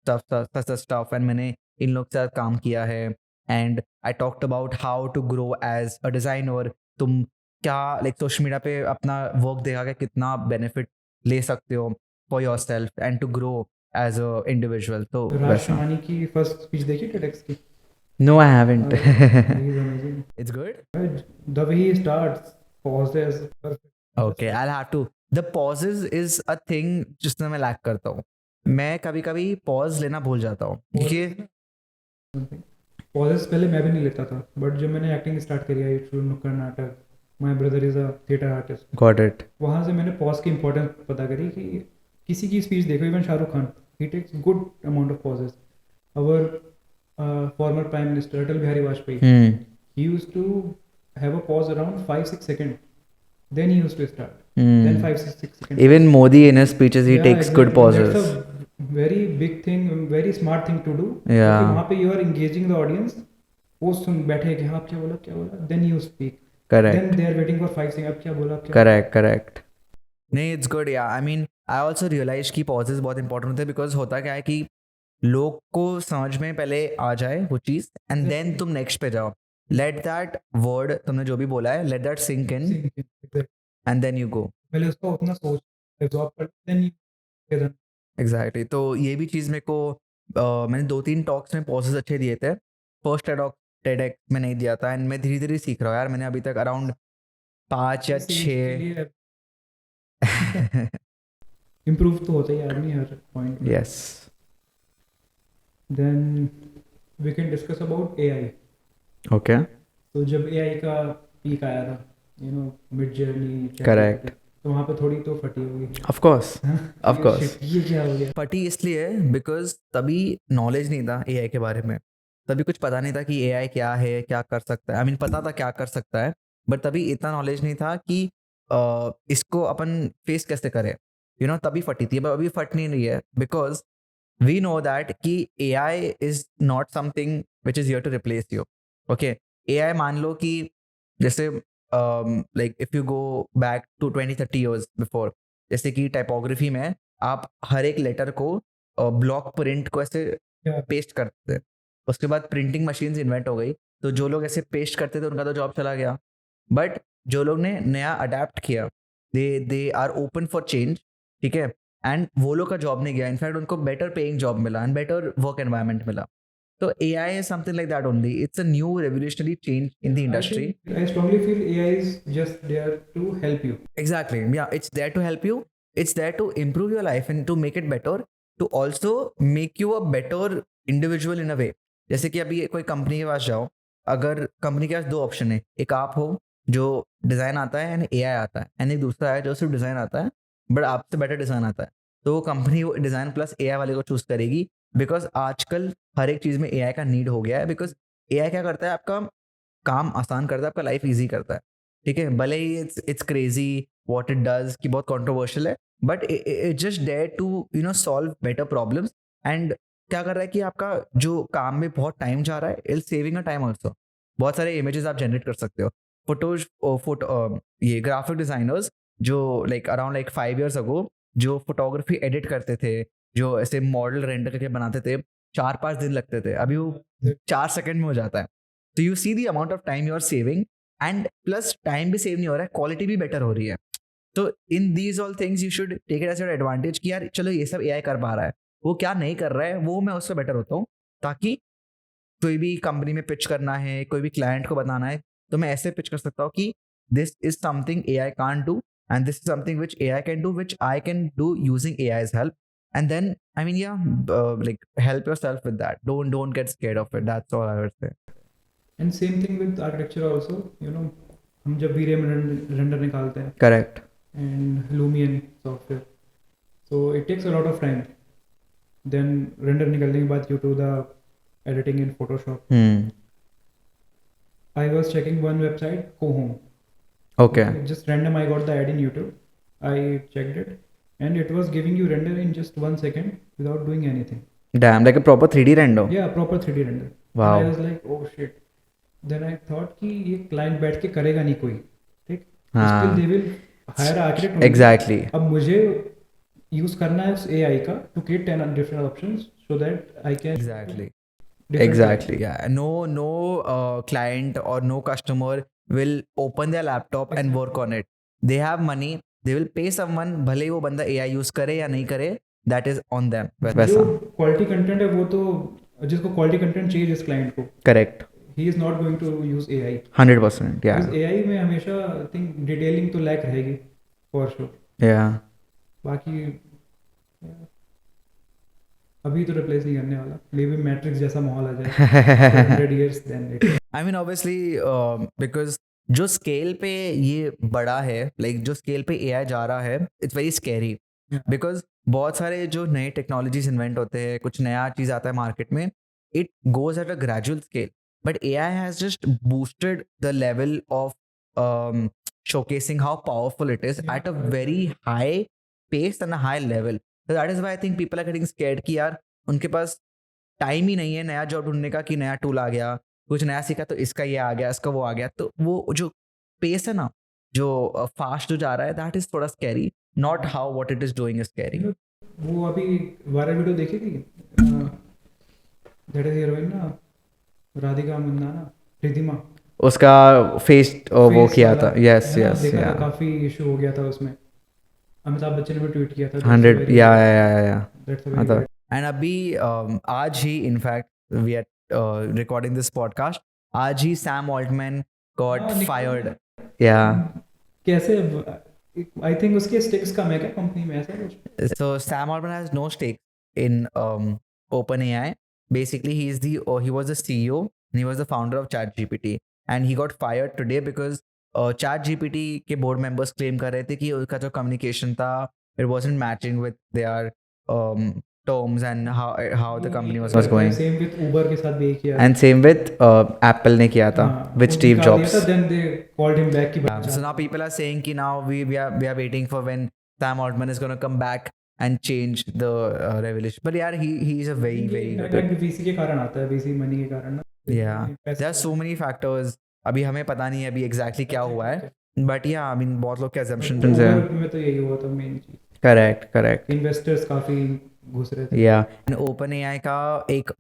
stuff and मैंने इन लोग के साथ काम किया है. And I talked about how to grow as a designer. तुम क्या लाइक सोशल मीडिया पे अपना वर्क देखा के कितना बेनिफिट ले सकते हो for yourself and to grow as a individual. तो राज वैसा. शमानी की फर्स्ट स्पीच देखी TEDx की? No I haven't. He is amazing. It's good. The way he starts, pauses, perfect. Okay I have to. The pauses is a thing जिसमें मैं lack करता हूँ. मैं कभी कभी पॉज लेना भूल जाता हूँ क्योंकि पॉजेस पहले मैं भी नहीं लेता था, बट जब मैंने एक्टिंग स्टार्ट करी आई थ्रू नुक्कड़ नाटक, my brother is a theatre artist, got it. वहाँ से मैंने पॉज की इंपॉर्टेंस पता करी कि किसी की स्पीच देखो, even Shahrukh Khan, he takes good amount of pauses. Our former prime minister Atal Bihari Vajpayee, he used to have a pause around 5-6 seconds, then he used to start, then 5-6 seconds. Even Modi in his speeches he Yeah, takes good exactly. pauses. That's a very big thing, very smart thing to do. Yeah. क्योंकि वहाँ पे you are engaging the audience, वो सुन बैठे कि हाँ क्या बोला, then you speak. Correct. Then they are waiting for 5 seconds, अब क्या बोला. Correct. नहीं, it's good. Yeah, I mean I also realized कि pauses बहुत important होते हैं because होता क्या है कि लोग को समझ में पहले आ जाए वो चीज and then तुम next पे जाओ. Let that word तुमने जो भी बोला है, let that sink in and then you go. पहले उसको उतना सोच absorb कर, then you एग्जैक्टली. तो ये भी चीज़ मेरे को मैंने 2-3 टॉक्स में पॉजेस अच्छे दिए थे. फर्स्ट टेडेक्स में नहीं दिया था एंड मैं धीरे धीरे सीख रहा हूँ यार. मैंने अभी तक अराउंड 5 या 6. इम्प्रूव तो होता ही आदमी हर पॉइंट में. Yes. Then we can discuss about AI. Okay. तो जब AI का पीक आया था, मिड जर्नी, Correct. तो वहाँ पे थोड़ी तो फटी होगी. Of course. Of course. Shit, ये क्या हो गया. फटी इसलिए बिकॉज तभी नॉलेज नहीं था एआई के बारे में. तभी कुछ पता नहीं था कि एआई क्या है, क्या कर सकता है. आई मीन पता था क्या कर सकता है बट तभी इतना नॉलेज नहीं था कि इसको अपन फेस कैसे करें. तभी फटी थी. अभी फट नहीं रही है बिकॉज we know that कि AI is not something which is here to replace you. Okay, AI मान लो कि जैसे like if you go back to 20-30 years before, जैसे कि टाइपोग्राफी में आप हर एक लेटर को ब्लॉक प्रिंट को ऐसे पेस्ट करते थे. उसके बाद प्रिंटिंग मशीन्स इन्वेंट हो गई, तो जो लोग ऐसे पेस्ट करते थे उनका तो जॉब चला गया. बट जो लोग ने नया अडेप्ट किया, they are open for change. ठीक है. एंड वो लोग का जॉब नहीं गया. इनफैक्ट उनको बेटर पेइंग जॉब मिला एंड बेटर वर्क एनवायरनमेंट मिला. तो AI is something like that only. It's a new revolutionary change in the industry. I strongly feel AI is just there to help you. Exactly. Yeah, it's there to help you. It's there to improve your life and to make it better. To also make you a better individual in a way. जैसे कि अभी कोई company के पास जाओ, अगर company के पास 2 option है. एक आप हो जो डिज़ाइन आता है एंड AI आता है, एंड एक दूसरा है जो सिर्फ डिज़ाइन आता है बट आपसे बेटर डिज़ाइन आता है. तो वो कंपनी वो डिज़ाइन प्लस AI वाले को चूज करेगी बिकॉज आजकल हर एक चीज़ में AI का नीड हो गया है. बिकॉज AI क्या करता है, आपका काम आसान करता है, आपका लाइफ ईजी करता है. ठीक है. भले ही it's crazy what it does कि बहुत कंट्रोवर्शियल है but it just dare to solve better problems. And क्या कर रहा है कि आपका जो काम में बहुत टाइम जा रहा है, it's saving a time also. बहुत सारे इमेजेस आप जनरेट कर सकते हो. फोटो ये ग्राफिक डिजाइनर्स जो अराउंड 5 years अगो जो फोटोग्राफी एडिट करते थे, जो ऐसे मॉडल रेंडर करके बनाते थे, 4-5 दिन लगते थे. अभी वो 4 सेकंड में हो जाता है. तो you see the amount of time you are saving and plus time भी सेव नहीं हो रहा है, क्वालिटी भी बेटर हो रही है. तो in these all things you should take it as your advantage कि यार चलो ये सब AI कर पा रहा है, वो क्या नहीं कर रहा है वो मैं उससे बेटर होता हूँ. ताकि कोई भी कंपनी में पिच करना है, कोई भी क्लाइंट को बताना है, तो मैं ऐसे पिच कर सकता हूँ कि this is something AI can't do and this is something which AI can do, which I can do using AI's help. And then I mean help yourself with that. Don't get scared of it. That's all I would say. And same thing with architecture also. हम जब VRAM render निकालते हैं, Correct. and Lumion software, so it takes a lot of time. Then render निकलने के बाद you do the editing in Photoshop. I was checking one website, Cohome. Okay. Just random, I got the ad in YouTube. I checked it, and it was giving you render in just 1 second without doing anything. Damn, like a proper 3D render. Yeah, proper 3D render. Wow. And I was like, oh shit. Then I thought कि ये client बैठ के करेगा नहीं कोई, still हाँ they will hire architect only. exactly अब मुझे यूज करना है उस AI का to create 10 different options so that I can exactly different exactly yeah no client or no customer will open their laptop and work on it. They have money, they will pay someone, भले ही वो बंदा AI use करे या नहीं करे, that is on them जो वैसा quality content है वो तो जिसको क्वालिटी कंटेंट चाहिए जिस क्लाइंट को correct ही is not going to use AI 100% yeah because AI में हमेशा आई थिंक डिटेलिंग तो लैक रहेगी फॉर श्योर yeah बाकी अभी तो रिप्लेस नहीं करने वाला मे बी मैट्रिक्स जैसा माहौल आ जाए 100 years then it I mean obviously because जो स्केल पे ये बड़ा है लाइक जो स्केल पे AI जा रहा है it's very scary Yeah. Because बहुत सारे जो नए टेक्नोलॉजीज इन्वेंट होते हैं कुछ नया चीज आता है मार्केट में it goes at a gradual scale but AI has just boosted the level of showcasing how powerful it is at a very high pace and a high level. So that is why I think people are getting scared कि यार उनके पास time ही नहीं है नया job ढूंढने का कि नया टूल आ गया कुछ नया सीखा तो इसका ये आ गया इसका वो आ गया तो वो जो पेस है ना जो फास्ट जो जा रहा है दैट इज थोड़ा scary not how what it is doing is scary वो अभी वायरल वीडियो देखी थी दैट इज हीरोइन ना राधिका मंदाना रिधिमा उसका फेस वो फेस किया वाला था यस है ना यस देखा था या काफी इशू हो गया था उसमें अमिताभ बच्चन ने भी ट्वीट किया था 100 या दैट्स मतलब एंड अभी आज ही in fact we are recording this podcast आज ही सैम ऑल्टमैन गॉट फायर्ड या कैसे आई थिंक उसके स्टेक्स कम है क्या कंपनी में ऐसा कुछ so Sam Altman has no stake in OpenAI. Basically, he was the CEO and he was the founder of ChatGPT, and he got fired today because ChatGPT के board members claim कर रहे थे कि उसका जो communication था it wasn't matching with their terms and how the company was going. Same with Uber के साथ भी यही किया And same with Apple ने किया था with Steve Jobs. Then they called him back कि So now people are saying कि now we are waiting for when Sam Altman is going to come back and change the revelation. But yeah, he is a very good. VC के कारण आता है VC money के कारण ना Yeah, there are so many factors. अभी हमें पता नहीं है अभी exactly क्या हुआ है. But yeah, I mean बहुत लोग के assumptions हैं. उबर में तो यही हुआ था मेन चीज Correct. इन्वेस्टर्स काफी घुस रहे थे Yeah, and OpenAI का एक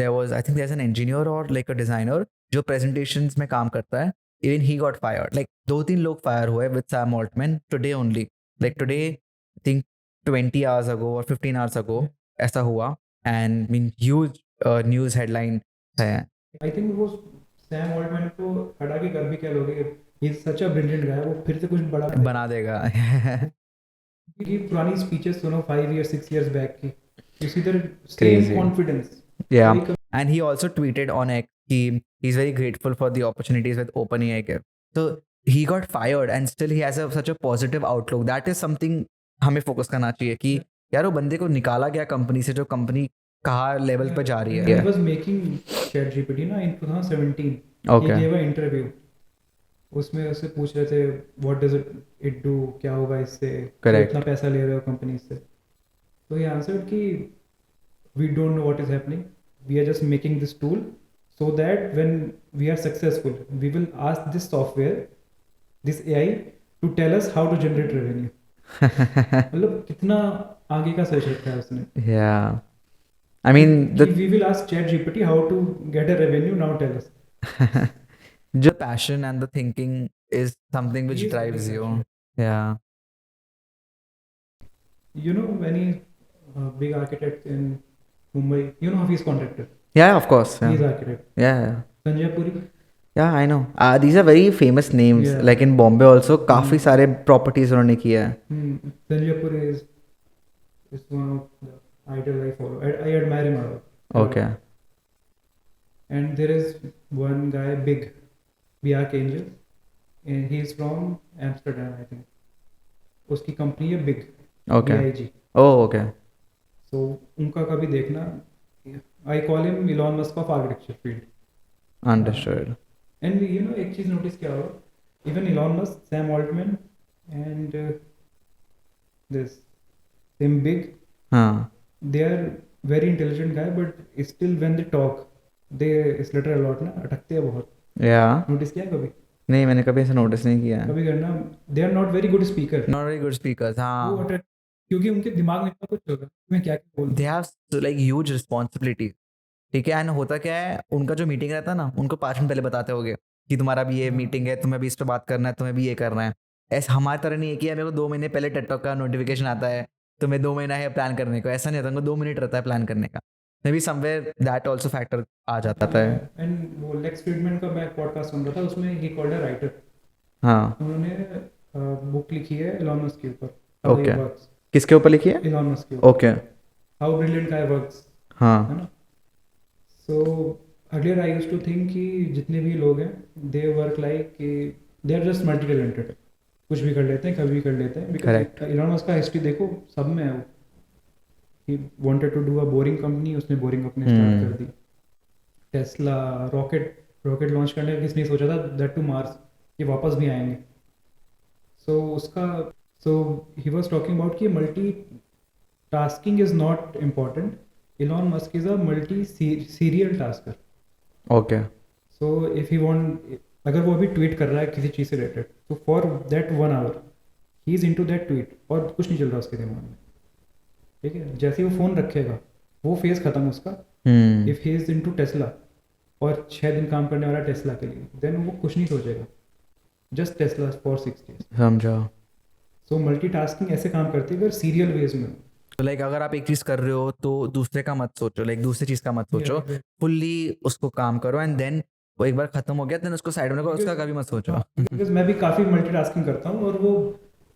there was I think there's an engineer or like a designer जो presentations में काम करता है. Even he got fired. Like 2-3 लोग fire हुए with Sam Altman today only. Like today, I think 20 hours ago or 15 hours ago ऐसा हुआ. And I mean huge news headline है. आई थिंक वो सैम ऑल्टमैन को हटा के कर भी क्या लोगे ही सच अ ब्रिलियंट गाय वो फिर से कुछ बड़ा बना देगा. कि पुरानी स्पीचेस सुनो 5 years 6 years बैक की इसी तरह Crazy. Same confidence Yeah. And he also tweeted on X he's very grateful for the opportunities with OpenAI gave. So he got fired and still he has such a positive outlook. That is something हमें focus करना चाहिए कि यार वो बंदे को निकाला गया कंपनी से जो कंपनी कहाँ लेवल पे जा रही है. He was making ChatGPT ना in 2017 Okay. he gave an interview उसमें उससे पूछ रहे थे व्हाट डज इट डू क्या होगा इससे Correct. इतना पैसा ले रहे हो कंपनी से तो ही आंसर्ड कि we don't know what is happening we are just making this tool so that when we are successful we will ask this software this AI to tell us how to generate revenue मतलब कितना आगे का सोच रखा है उसने Yeah. I mean the we will ask ChatGPT how to get a revenue now tell us the passion and the thinking is something which He is drives very you. passionate. Yeah. You know many big architects in Mumbai you know he's contractor Yeah, of course. he's Yeah. architect Yeah. Sanjay Puri Yeah, I know. These are very famous names. Yeah. Like in Bombay also, काफी सारे properties उन्होंने किया है. Sanjay Puri is one of the idol I follow I admire him a lot Okay. and there is one guy big Biak Angel and he is from Amsterdam I think उसकी company है big Okay. BIG Oh, okay. so उनका कभी देखना I call him Elon Musk of architecture field Understood. and you know एक चीज notice क्या हो even Elon Musk Sam Altman and this them big हाँ. they are very intelligent guy but still when they talk they stutter a lot ना अटकते हैं बहुत Yeah. Notice किया कभी नहीं, मैंने कभी ऐसा नोटिस नहीं किया। कभी करना, they are not very good speaker, not very good speakers, वो हाँ। attract- क्योंकि उनके दिमाग में इतना कुछ होगा मैं क्या क्या बोल they have like huge responsibility, ठीक है। एंड होता क्या है, उनका जो मीटिंग रहता है ना, उनको 5 मिनट पहले बताते होगे कि तुम्हारा भी ये मीटिंग है, तुम्हें भी इस पे बात करना है, तुम्हें भी ये करना है। ऐसा हमारी तरह नहीं है कि यार मेरे को 2 महीने पहले टेकटॉक का नोटिफिकेशन आता है, तुम्हें 2 महीना है प्लान करने को। ऐसा नहीं होता, उनको 2 मिनट रहता है प्लान करने का। Maybe somewhere that also factor आ जाता है। एंड वो लेक्स फ्रीडमैन का मैं पॉडकास्ट सुन रहा था, उसमें ही कॉल्ड अ राइटर, हाँ, उन्होंने बुक लिखी है एलॉन मस्क के ऊपर, हाउ ही ओके। वर्क्स, किसके ऊपर लिखी है? एलॉन मस्क के ऊपर, okay, how brilliant guy works, है हाँ, ना। So earlier I used to think कि जितने भी लोग हैं दे वर्क लाइक कि they are just multi talented, कुछ भी कर लेते हैं, कभी भी कर लेते हैं। करेक्ट। बिकॉज एलॉन मस्क का हिस्ट्री देखो, सब में है वो। He wanted to do a boring company, उसने बोरिंग कंपनी स्टार्ट कर दी। टेस्ला, रॉकेट रॉकेट लॉन्च करने का किसने सोचा था, दैट टू मार्स, ये वापस भी आएंगे। सो उसका सो ही वाज टॉकिंग अबाउट कि multi tasking is not important, Elon Musk is a multi serial tasker. Okay, so if he want, अगर वो अभी ट्वीट कर रहा है किसी चीज़ से रिलेटेड, तो for that 1 hour he is into that tweet, और कुछ नहीं चल रहा उसके दिमाग में, ठीक है। जैसे ही वो फ़ोन रखेगा, वो फेज खत्म उसका। If he is into Tesla, और 6 दिन काम करने वाला टेस्ला के लिए, देन वो कुछ नहीं सोचेगा, जस्ट टेस्ला फॉर 6 days। समझा। सो मल्टीटास्किंग ऐसे काम करती है अगर सीरियल वेज में। तो लाइक अगर आप एक चीज कर रहे हो तो दूसरे का मत सोचो, लाइक दूसरी चीज का मत सोचो, Yeah, फुल्ली उसको काम करो। एंड देन वो एक बार खत्म हो गया, देन उसको साइड में रखो, उसका कभी मत सोचो। बिकॉज मैं भी काफ़ी मल्टीटास्किंग करता हूँ, और वो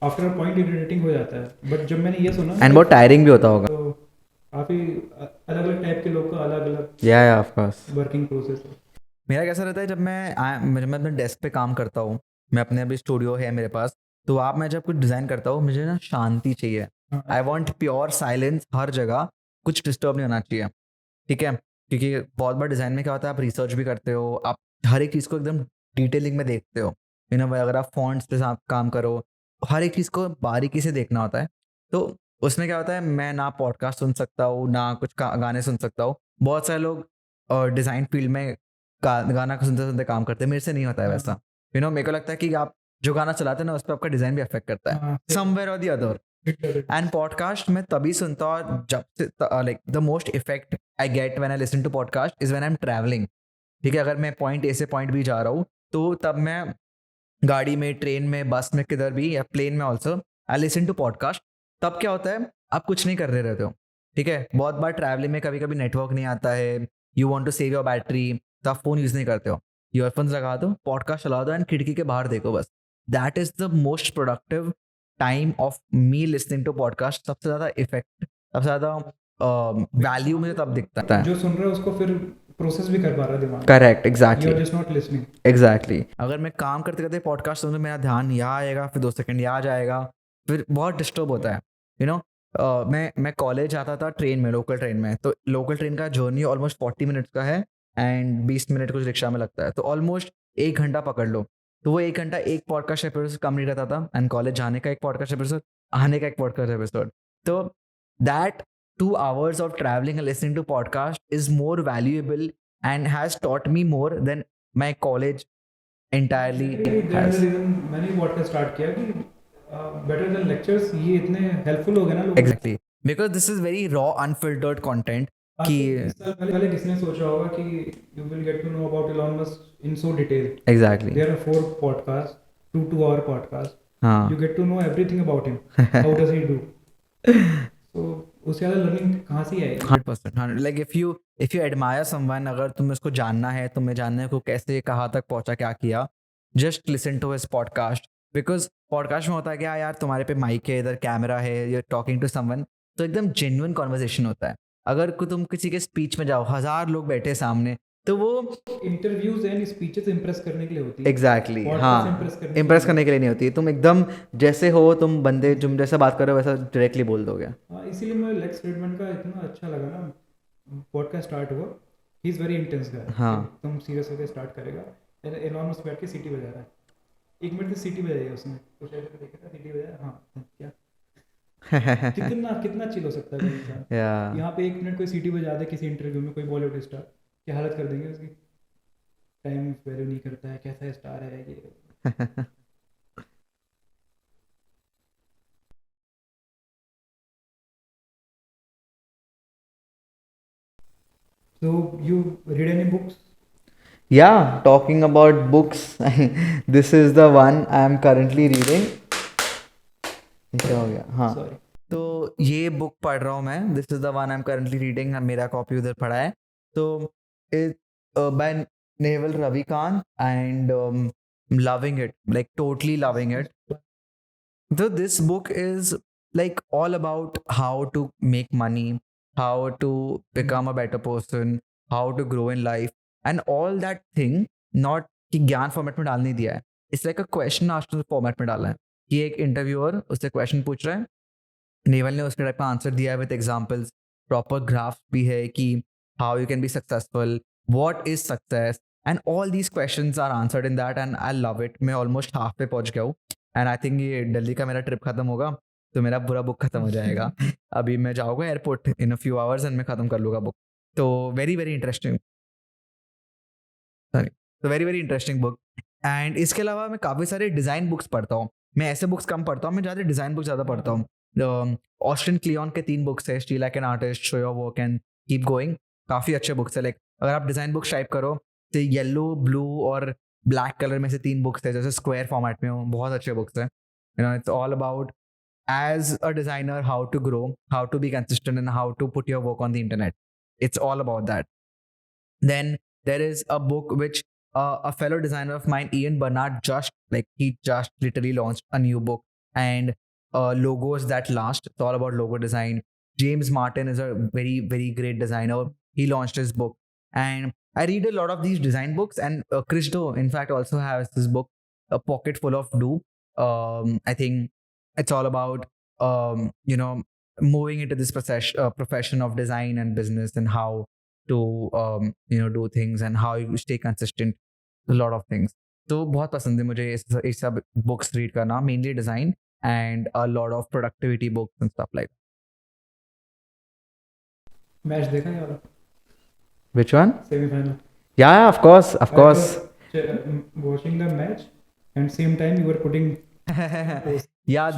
आफ्टर अ पॉइंट इरिटेटिंग हो जाता है। बट जब मैंने ये सुना एंड बहुत टायरिंग भी होता होगा। तो काफ़ी अलग अलग टाइप के लोग का अलग अलग या ऑफ कोर्स। वर्किंग प्रोसेस है। मेरा कैसा रहता है, जब मैं अपने डेस्क पे काम करता हूँ, मैं अपने अभी स्टूडियो है मेरे पास, तो आप मैं जब कुछ डिज़ाइन करता हूँ, मुझे ना शांति चाहिए। आई वॉन्ट प्योर साइलेंस हर जगह, कुछ डिस्टर्ब नहीं होना चाहिए, ठीक है। क्योंकि बहुत बार डिज़ाइन में क्या होता है, आप रिसर्च भी करते हो, आप हर एक चीज़ को एकदम डिटेलिंग में देखते हो, अगर आप फॉन्ट्स पे काम करो, हर एक चीज़ को बारीकी से देखना होता है। तो उसमें क्या होता है, मैं ना पॉडकास्ट सुन सकता हूँ, ना कुछ गाने सुन सकता हूँ। बहुत सारे लोग डिज़ाइन फील्ड में गाना सुनते सुनते काम करते हैं, मेरे से नहीं होता है वैसा। मेरे को लगता है कि आप जो गाना चलाते हैं ना, उस पर आपका डिज़ाइन भी अफेक्ट करता है समवेयर और दी अदर। एंड पॉडकास्ट मैं तभी सुनता हूँ जब से, like the most effect I get when I listen to podcast is when I am travelling, ठीक है। अगर मैं पॉइंट ए से पॉइंट बी जा रहा हूँ, तो तब मैं गाड़ी में, ट्रेन में, बस में, किधर भी, या प्लेन में also I listen to podcast. तब क्या होता है, आप कुछ नहीं कर रहे रहते हो, ठीक है। बहुत बार ट्रैवलिंग में कभी कभी नेटवर्क नहीं आता है, you want to save your battery, तो आप फोन यूज नहीं करते हो, ईयरफोन्स लगा दो, पॉडकास्ट चला दो, एंड खिड़की के बाहर देखो बस। That is the most productive time of me listening to podcast. सबसे ज्यादा इफेक्ट, सबसे ज्यादा वैल्यू मुझे तब दिखता है। जो सुन रहा है उसको फिर प्रोसेस भी कर पा रहा है दिमाग, correct, you exactly, are just not listening. Exactly. अगर मैं काम करते करते पॉडकास्ट सुनूं, मेरा ध्यान यहाँ आएगा, फिर 2 सेकंड यहाँ जाएगा, फिर बहुत डिस्टर्ब होता है। यू नो मैं कॉलेज आता था ट्रेन में, लोकल ट्रेन में, तो लोकल ट्रेन का जर्नी ऑलमोस्ट 40 मिनट्स का है, एंड 20 मिनट कुछ रिक्शा में लगता है, तो ऑलमोस्ट 1 घंटा पकड़ लो। तो वो 1 घंटा एक पॉडकास्ट एपिसोड से कम नहीं रहता था, एंड कॉलेज जाने का एक पॉडकास्ट एपिसोड, आने का एक पॉडकास्ट एपिसोड। तो that 2 hours of traveling and listening to podcast is more valuable and has taught me more than my college entirely has. मैंने पॉडकास्ट स्टार्ट किया कि बेटर देन लेक्चर्स, ये इतने हेल्पफुल हो गए ना लोगों को। Exactly, because this is very raw, unfiltered content. आज कि से 20 साल पहले किसने सोचा होगा कि you will get to know about Elon Musk in so detail. exactly, there are 4 podcast, 2 hour podcast, हाँ, you get to know everything about him, how does he do। so उससे ज़्यादा लर्निंग कहाँ से आएगी। 100%, 100। Like if you admire someone, अगर तुम्हें उसको जानना है, तुम्हें जानना है को कैसे कहाँ तक पहुँचा, क्या किया, just listen to his podcast, because podcast में होता है क्या यार, तुम्हारे पे माइक है, इधर कैमरा है, you're talking to someone, तो एकदम genuine conversation होता है। अगर तुम किसी के स्पीच में जाओ, 1000 लोग बैठे सामने, तो वो इंटरव्यूज एंड स्पीचेस इंप्रेस करने के लिए होती है। एग्जैक्टली, Podcast हाँ, इम्प्रेस करने के लिए नहीं होती। तुम एकदम जैसे हो, तुम बंदे तुम जैसा बात करो वैसा डायरेक्टली बोल दोगे। हाँ, इसीलिए मुझे लेक्स फ्रीडमैन का इतना अच्छा लगा ना, पॉडकास्ट स्टार्ट हुआ। ही इज़ वेरी इंटेंस गाय। हाँ, एकदम सीरियस होकर स्टार्ट करेगा, एलॉन मस्क बैठ के सीटी बजा रहा है, 1 मिनट से सीटी बजाई है उसने, कुछ ऐसे देखा था, सीटी बजाया, हाँ क्या कितना कितना चिल हो सकता है कोई इंसान। या यहाँ पे 1 मिनट कोई सीटी बजा दे किसी इंटरव्यू में, कोई बॉलीवुड स्टार, क्या हालत कर देंगे उसकी। टाइम वैल्यू नहीं करता है, कैसा स्टार है ये, So you read any books? Yeah, talking about books, this is the one I am currently reading. ये क्या हो गया? हाँ, Sorry. तो ये बुक पढ़ रहा हूँ मैं. This is the one I am currently reading. मेरा कॉपी उधर पड़ा है. तो it by naval Ravikant and loving it, like totally loving it. So this book is like all about how to make money, how to become a better person, how to grow in life, and all that thing. Not कि ज्ञान format में डाल नहीं दिया है. It's like a question answer format में डाला है कि एक इंटरव्यूअर उससे क्वेश्चन पूछ रहा है. नेवल ने उसके टाइप का आंसर दिया है विद एग्जांपल्स. प्रॉपर ग्राफ्स भी है कि how you can be successful, what is success, and all these questions are answered in that and I love it. मैं ऑलमोस्ट हाफ पे पहुंच गया हूँ एंड आई थिंक ये दिल्ली का मेरा ट्रिप खत्म होगा तो मेरा पूरा बुक खत्म हो जाएगा. अभी मैं जाऊँगा airport in a few hours and मैं खत्म कर लूँगा बुक. तो वेरी वेरी इंटरेस्टिंग. सॉरी. तो very very interesting book. And इसके अलावा मैं काफ़ी सारे डिज़ाइन बुक्स पढ़ता हूँ. मैं ऐसे बुक्स कम पढ़ता हूँ, मैं ज़्यादा डिज़ाइन बुक्स ज़्यादा पढ़ता हूँ. ऑस्टिन क्लियन के 3 बुक्स है, steel like an artist, show your work and keep going. काफ़ी अच्छे बुक्स है. लाइक अगर आप डिज़ाइन बुक्स टाइप करो तो येलो, ब्लू और ब्लैक कलर में से 3 बुक्स है जैसे स्क्वायर फॉर्मेट में हो. बहुत अच्छे बुक्स है. It's all about as a designer how to grow, how to be consistent, and how to put your work on the internet. It's all about that. Then there is a book which a fellow designer of mine, Ian Bernard, he just literally launched a new book, and logos that last. It's all about logo design. James Martin is a very very great designer. He launched his book, and I read a lot of these design books. And Chris Do, in fact, also has this book, A Pocket Full of Do. I think it's all about moving into this profession of design and business, and how to do things and how you stay consistent. A lot of things. तो बहुत पसंद है मुझे ये सब books read करना, mainly design and a lot of productivity books and stuff like. Match देखा ये वाला Which one? Semifinal? Yeah, of course, of course. Watching the match and same time you were putting Yeah,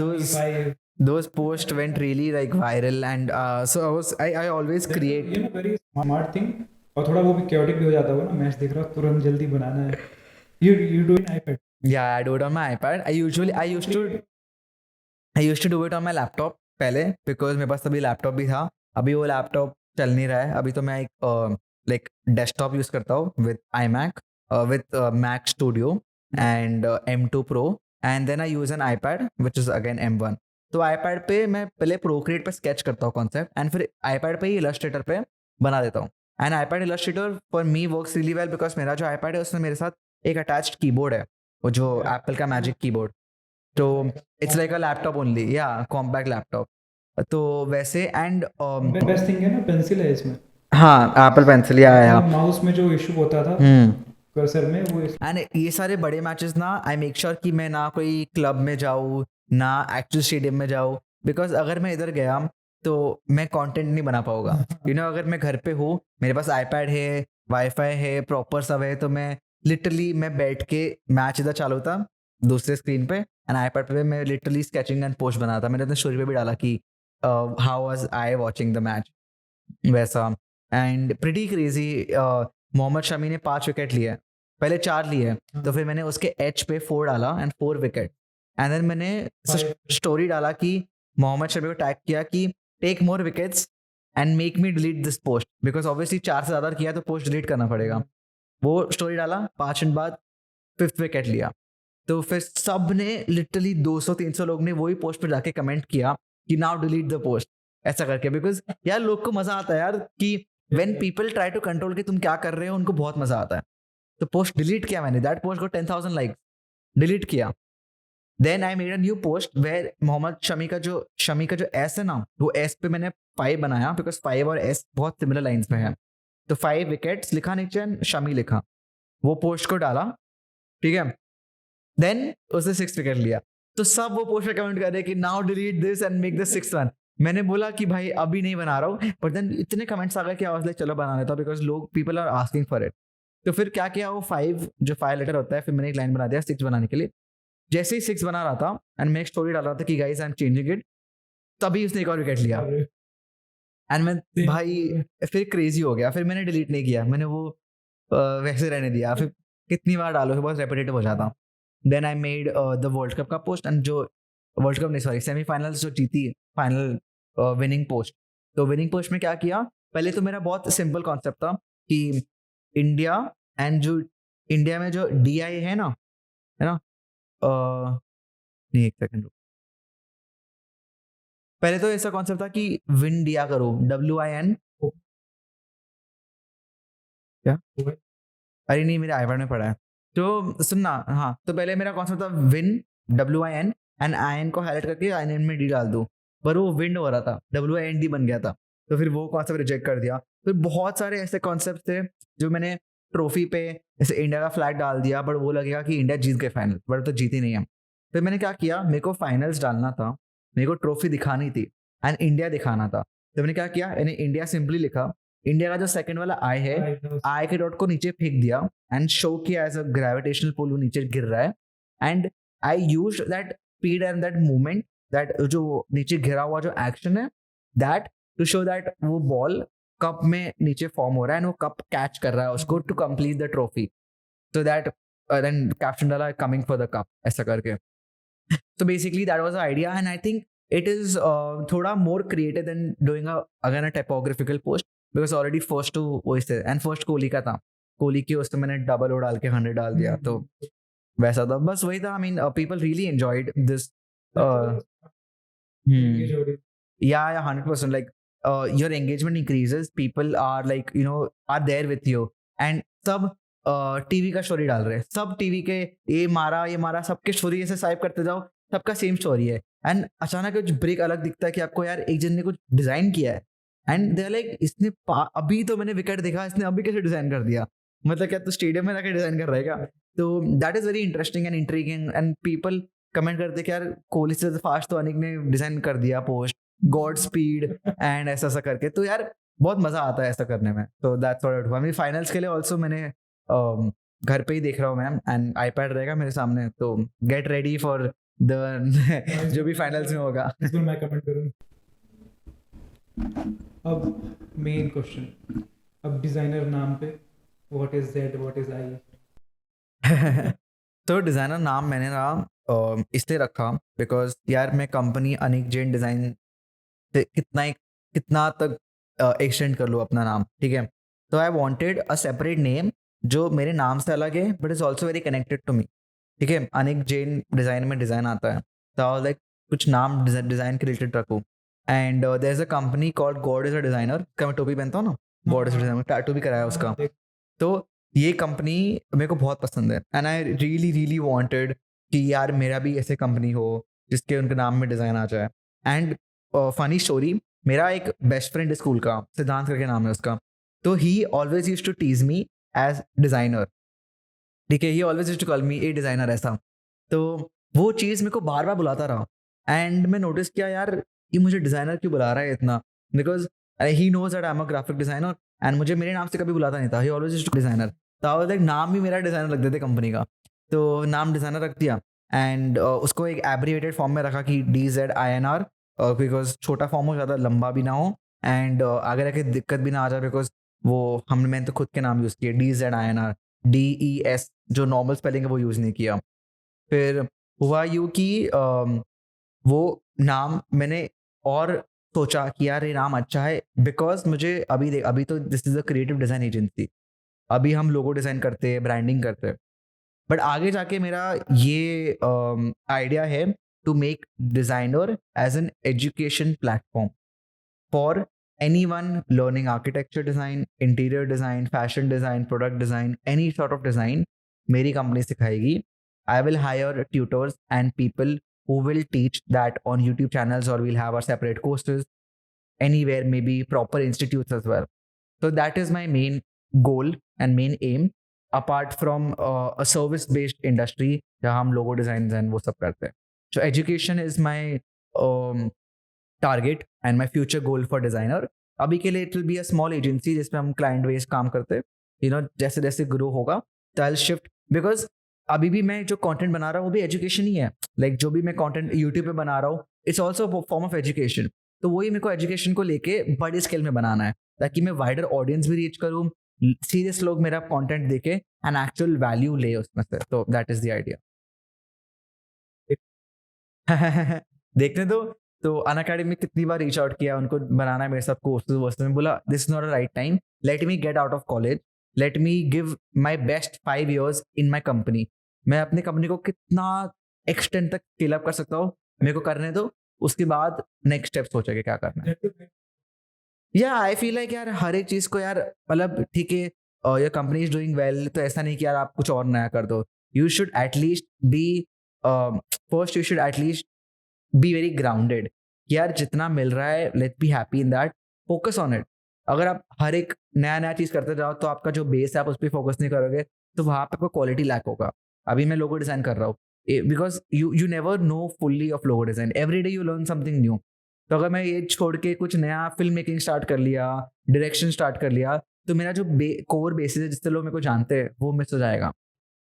those posts went really like viral, and so I always create. you know very smart thing. और थोड़ा वो भी chaotic भी हो जाता होगा ना, match देख रहा हो तुरंत जल्दी बनाना है. You do in iPad? Yeah, I do it on my iPad. I used to do it on my laptop पहले, because मेरे पास तभी लैपटॉप भी था. अभी वो लैपटॉप चल नहीं रहा है. अभी तो मैं एक लाइक डेस्कटॉप यूज करता हूँ with iMac, with Mac Studio and M2 Pro, and then I use an iPad which is again M1. तो iPad पे मैं पहले Procreate पे स्केच करता हूँ कॉन्सेप्ट, एंड फिर iPad पे ही Illustrator पे बना देता हूँ. And iPad Illustrator for me works really well because मेरा जो iPad है उसमें मेरे साथ एक अटैच्ड कीबोर्ड है, वो जो एप्पल का मैजिक कीबोर्ड. तो it's like a laptop only, या कॉम्पैक्ट लैपटॉप. तो वैसे एंड बेस्ट थिंग है ना, पेंसिल है इसमें. हाँ, एप्पल पेंसिल आया. माउस में जो इशू होता था कर्सर में वो एंड ये सारे बड़े मैचेस ना, आई मेक श्योर कि मैं ना कोई क्लब में जाऊँ ना एक्चुअल स्टेडियम में जाऊँ, बिकॉज अगर मैं इधर गया तो मैं कंटेंट नहीं बना पाऊंगा. अगर मैं घर पे हूँ, मेरे पास आईपैड है, वाईफाई है, प्रॉपर सब है, तो मैं लिटरली मैं बैठ के मैच इधर चालू था दूसरे स्क्रीन पे, एंड आईपैड पे मैं लिटरली स्केचिंग एंड पोस्ट बनाता. मैंने अपने स्टोरी पे भी डाला कि how was I watching the match, वैसा. And pretty crazy. Mohammed Shami ने 5 विकेट लिए, पहले 4 लिए, तो फिर मैंने उसके एच पे 4 डाला एंड 4 विकेट. एंड देन मैंने स्टोरी डाला कि मोहम्मद शमी को टैग किया कि take more wickets and make me delete this post, because obviously 4 से ज्यादा किया तो पोस्ट डिलीट करना पड़ेगा. वो स्टोरी डाला, 5 मिनट बाद 5th विकेट लिया. तो फिर सब ने लिटरली 200-300 लोग ने वही पोस्ट पर जाके कमेंट किया कि नाउ डिलीट द पोस्ट, ऐसा करके. बिकॉज यार लोग को मजा आता है यार कि when people try to control कि तुम क्या कर रहे हो, उनको बहुत मजा आता है. तो पोस्ट डिलीट किया मैंने. दैट पोस्ट को 10,000 लाइक्स, डिलीट किया. Then I made a new post where Mohammed Shami का जो एस है ना, वो एस पे मैंने 5 बनाया, बिकॉज 5 और एस बहुत सिमिलर लाइंस में है. तो 5 विकेट्स लिखा नीचे, शमी लिखा, वो पोस्ट को डाला, ठीक है. देन उसने 6 विकेट लिया. तो सब वो पोस्ट पे कमेंट कर रहे कि now delete this and make the 6th one. मैंने बोला कि भाई अभी नहीं बना रहा हूँ, बट देन इतने कमेंट्स आ गए कि आई वाज लाइक चलो बना लेता हूँ, बिकॉज लोग people are asking for it. तो फिर क्या किया, वो 5 जो 5 लेटर होता है, फिर मैंने एक लाइन बना दिया 6 बनाने के लिए. जैसे ही 6 बना रहा था एंड मैं एक स्टोरी डाल रहा था कि guys I am changing it, तभी उसने एक और विकेट लिया. एंड मैं भाई फिर क्रेजी हो गया, फिर मैंने डिलीट नहीं किया, मैंने वो वैसे रहने दिया. फिर कितनी बार डालो, फिर बहुत रेपिटेटिव हो जाता. Then I made the world cup का पोस्ट, एंड जो वर्ल्ड कप नहीं सॉरी सेमीफाइनल्स जो जीती, फाइनल विनिंग पोस्ट. तो विनिंग पोस्ट में क्या किया, पहले तो मेरा बहुत सिंपल कॉन्सेप्ट था कि इंडिया एंड जो इंडिया में जो DI है ना, नहीं एक सेकंड, पहले तो ऐसा कॉन्सेप्ट था कि विन दिया करो, WIN. क्या, अरे नहीं, मेरे आईपैड में पड़ा है. तो सुनना, हाँ, तो पहले मेरा कॉन्सेप्ट था विन, WIN, एंड IN को हाईलाइट करके IN में D डाल दूं, पर वो विंड हो रहा था, WIND बन गया था. तो फिर वो कॉन्सेप्ट रिजेक्ट कर दिया. फिर बहुत सारे ऐसे कॉन्सेप्ट थे जो मैंने ट्रॉफी पे जैसे इंडिया का फ्लैग डाल दिया, बट वो लगेगा कि इंडिया जीत गए फाइनल, बट तो जीती नहीं है. फिर मैंने क्या किया, मेरे को फाइनल्स डालना था, मेरे को ट्रॉफी दिखानी थी एंड इंडिया दिखाना था. तो मैंने क्या किया, मैंने इंडिया सिंपली लिखा, इंडिया का जो सेकंड वाला आई है, आई के डॉट को नीचे फेंक दिया एंड शो किया एज अ ग्रेविटेशनल पुल, वो नीचे गिर रहा है. And I used that speed and that movement, that जो नीचे गिरा हुआ जो एक्शन है, दैट टू शो दैट वो बॉल कप में नीचे फॉर्म हो रहा है एंड वो कप कैच कर रहा है उसको to complete the trophy. So that then caption डाला कमिंग फॉर द कप ऐसा करके. So basically that was the idea, and I think it is thoda more creative than doing again a typographical post, because already first to वो इससे and first Kohli का था, कोहली की उससे मैंने डबल ओ डाल के 100 डाल दिया. तो वैसा था, बस वही था. I mean people really enjoyed this. Yeah, 100%. Like your engagement increases, people are like are there with you, and सब टीवी का स्टोरी डाल रहे हैं, सब टीवी के ये मारा सबके स्टोरी ऐसे स्वाइप करते जाओ, सबका सेम स्टोरी है. एंड अचानक कुछ ब्रेक अलग दिखता है कि आपको यार एक जन ने कुछ डिजाइन किया है, एंड दे आर लाइक इसने अभी तो मैंने विकेट देखा, इसने अभी कैसे डिजाइन कर दिया, मतलब क्या तो स्टेडियम में जाकर डिजाइन कर रहेगा. तो that is very interesting and intriguing, and people comment करते कि यार कोहली से फास्ट तो अनिक ने डिजाइन कर दिया पोस्ट, गॉड स्पीड एंड ऐसा करके. तो यार बहुत मजा आता है ऐसा करने में. तो that's what I mean. Finals के लिए ऑल्सो मैंने घर पे ही देख रहा हूँ मैम, एंड आईपैड रहेगा मेरे सामने, तो गेट रेडी फॉर द जो भी फाइनल्स में होगा. मैं कमेंट करूँ. अब मेन क्वेश्चन, अब डिजाइनर नाम पे what is Z, what is I? तो डिजाइनर नाम मैंने ना इसलिए रखा बिकॉज यार मैं कंपनी अनिक जैन डिजाइन से कितना तक एक्सटेंड कर लूँ अपना नाम, ठीक है. तो I wanted a separate name जो मेरे नाम से अलग है but is also very connected to me, ठीक है. अनिक जैन डिजाइन में डिजाइन आता है, तो लाइक कुछ नाम डिजाइन के रिलेटेड रखूँ. And there is a company called God is a designer, का मैं टोपी पहनता हूँ ना, God is a designer, tattoo भी कराया उसका. तो ये कंपनी मेरे को बहुत पसंद है, एंड आई रियली वांटेड कि यार मेरा भी ऐसे कंपनी हो जिसके उनके नाम में डिजाइन आ जाए. एंड फनी स्टोरी, मेरा एक बेस्ट फ्रेंड स्कूल का, सिद्धांत करके नाम है उसका, तो he always used to tease me as designer, ठीक है. He always used to call me a designer ऐसा. तो वो चीज़ मेरे को बार बार बुलाता रहा, एंड मैं नोटिस किया यार ये मुझे डिजाइनर क्यों बुला रहा है इतना, because he knows that I am a graphic designer, and मुझे मेरे नाम से कभी बुलाता नहीं था. He always used to designer. तो आई वाज लाइक नाम भी मेरा डिजाइनर रख देते कंपनी का, तो नाम डिजाइनर रख दिया. एंड उसको एक एब्रिवेटेड फॉर्म में रखा कि DZINR, बिकॉज छोटा फॉर्म हो, ज़्यादा लंबा भी ना हो, एंड आगे रखे दिक्कत भी ना आ जाए, बिकॉज वो मैंने तो खुद के नाम यूज़ किए, DZINR, DES जो नॉर्मल स्पेलिंग है वो यूज़ नहीं किया. फिर हुआ यूँ कि वो नाम मैंने और सोचा कि यार ये नाम अच्छा है, बिकॉज मुझे अभी तो this is a creative design agency, अभी हम लोगो डिज़ाइन करते हैं, ब्रांडिंग करते हैं, बट आगे जाके मेरा ये आइडिया है to make designer as an education platform for anyone learning architecture design, interior design, fashion design, product design, any sort of design, मेरी company सिखाएगी. I will hire tutors and people who will teach that on YouTube channels, or we'll have our separate courses anywhere, maybe proper institutes as well. So that is my main goal and main aim, apart from a service based industry जहाँ हम logo designs and वो सब करते हैं. So education is my target and my future goal for designer. अभी के लिए it will be a small agency जिसमें हम क्लाइंट बेस्ड काम करते हैं, जैसे जैसे ग्रो होगा तो आई शिफ्ट, बिकॉज अभी भी मैं जो कंटेंट बना रहा हूँ वो भी एजुकेशन ही है. लाइक जो भी मैं कंटेंट यूट्यूब पे बना रहा हूँ it's also form of education. तो वही मेरे को एजुकेशन को लेके बड़े स्केल में बनाना है ताकि मैं वाइडर ऑडियंस भी रीच करूँ, सीरियस लोग मेरा कंटेंट देखे एंड एक्चुअल वैल्यू ले उसमें से. तो दैट इज द आइडिया. देखने दो. तो अनअकैडमी में कितनी बार रीच आउट किया, उनको बनाना है मेरे साथ कोर्सेज वर्सेस में, बोला this is not a right time, let me get out of college, let me give my best 5 years in my company. मैं अपनी कंपनी को कितना एक्सटेंड तक स्केल अप कर सकता हूँ मेरे को करने दो, उसके बाद नेक्स्ट स्टेप सोचेंगे क्या करना है. या आई फील लाइक यार हर एक चीज को यार मतलब ठीक है your company is doing well तो ऐसा नहीं कि यार आप कुछ और नया कर दो. You should at least be first, you should at least be very grounded कि यार जितना मिल रहा है let be happy in that, focus on it. अगर आप हर एक नया नया चीज करते जाओ तो आपका जो बेस है आप उस पर फोकस नहीं करोगे तो वहां पे आपको क्वालिटी लैक होगा. अभी मैं लोगो डिजाइन कर रहा हूँ because you never know fully of logo design, every day you learn something new. तो अगर मैं ये छोड़ के कुछ नया फिल्म मेकिंग स्टार्ट कर लिया, डायरेक्शन स्टार्ट कर लिया, तो मेरा जो कोर बेसिस है जिससे लोग मेरे को जानते हैं वो मिस हो जाएगा.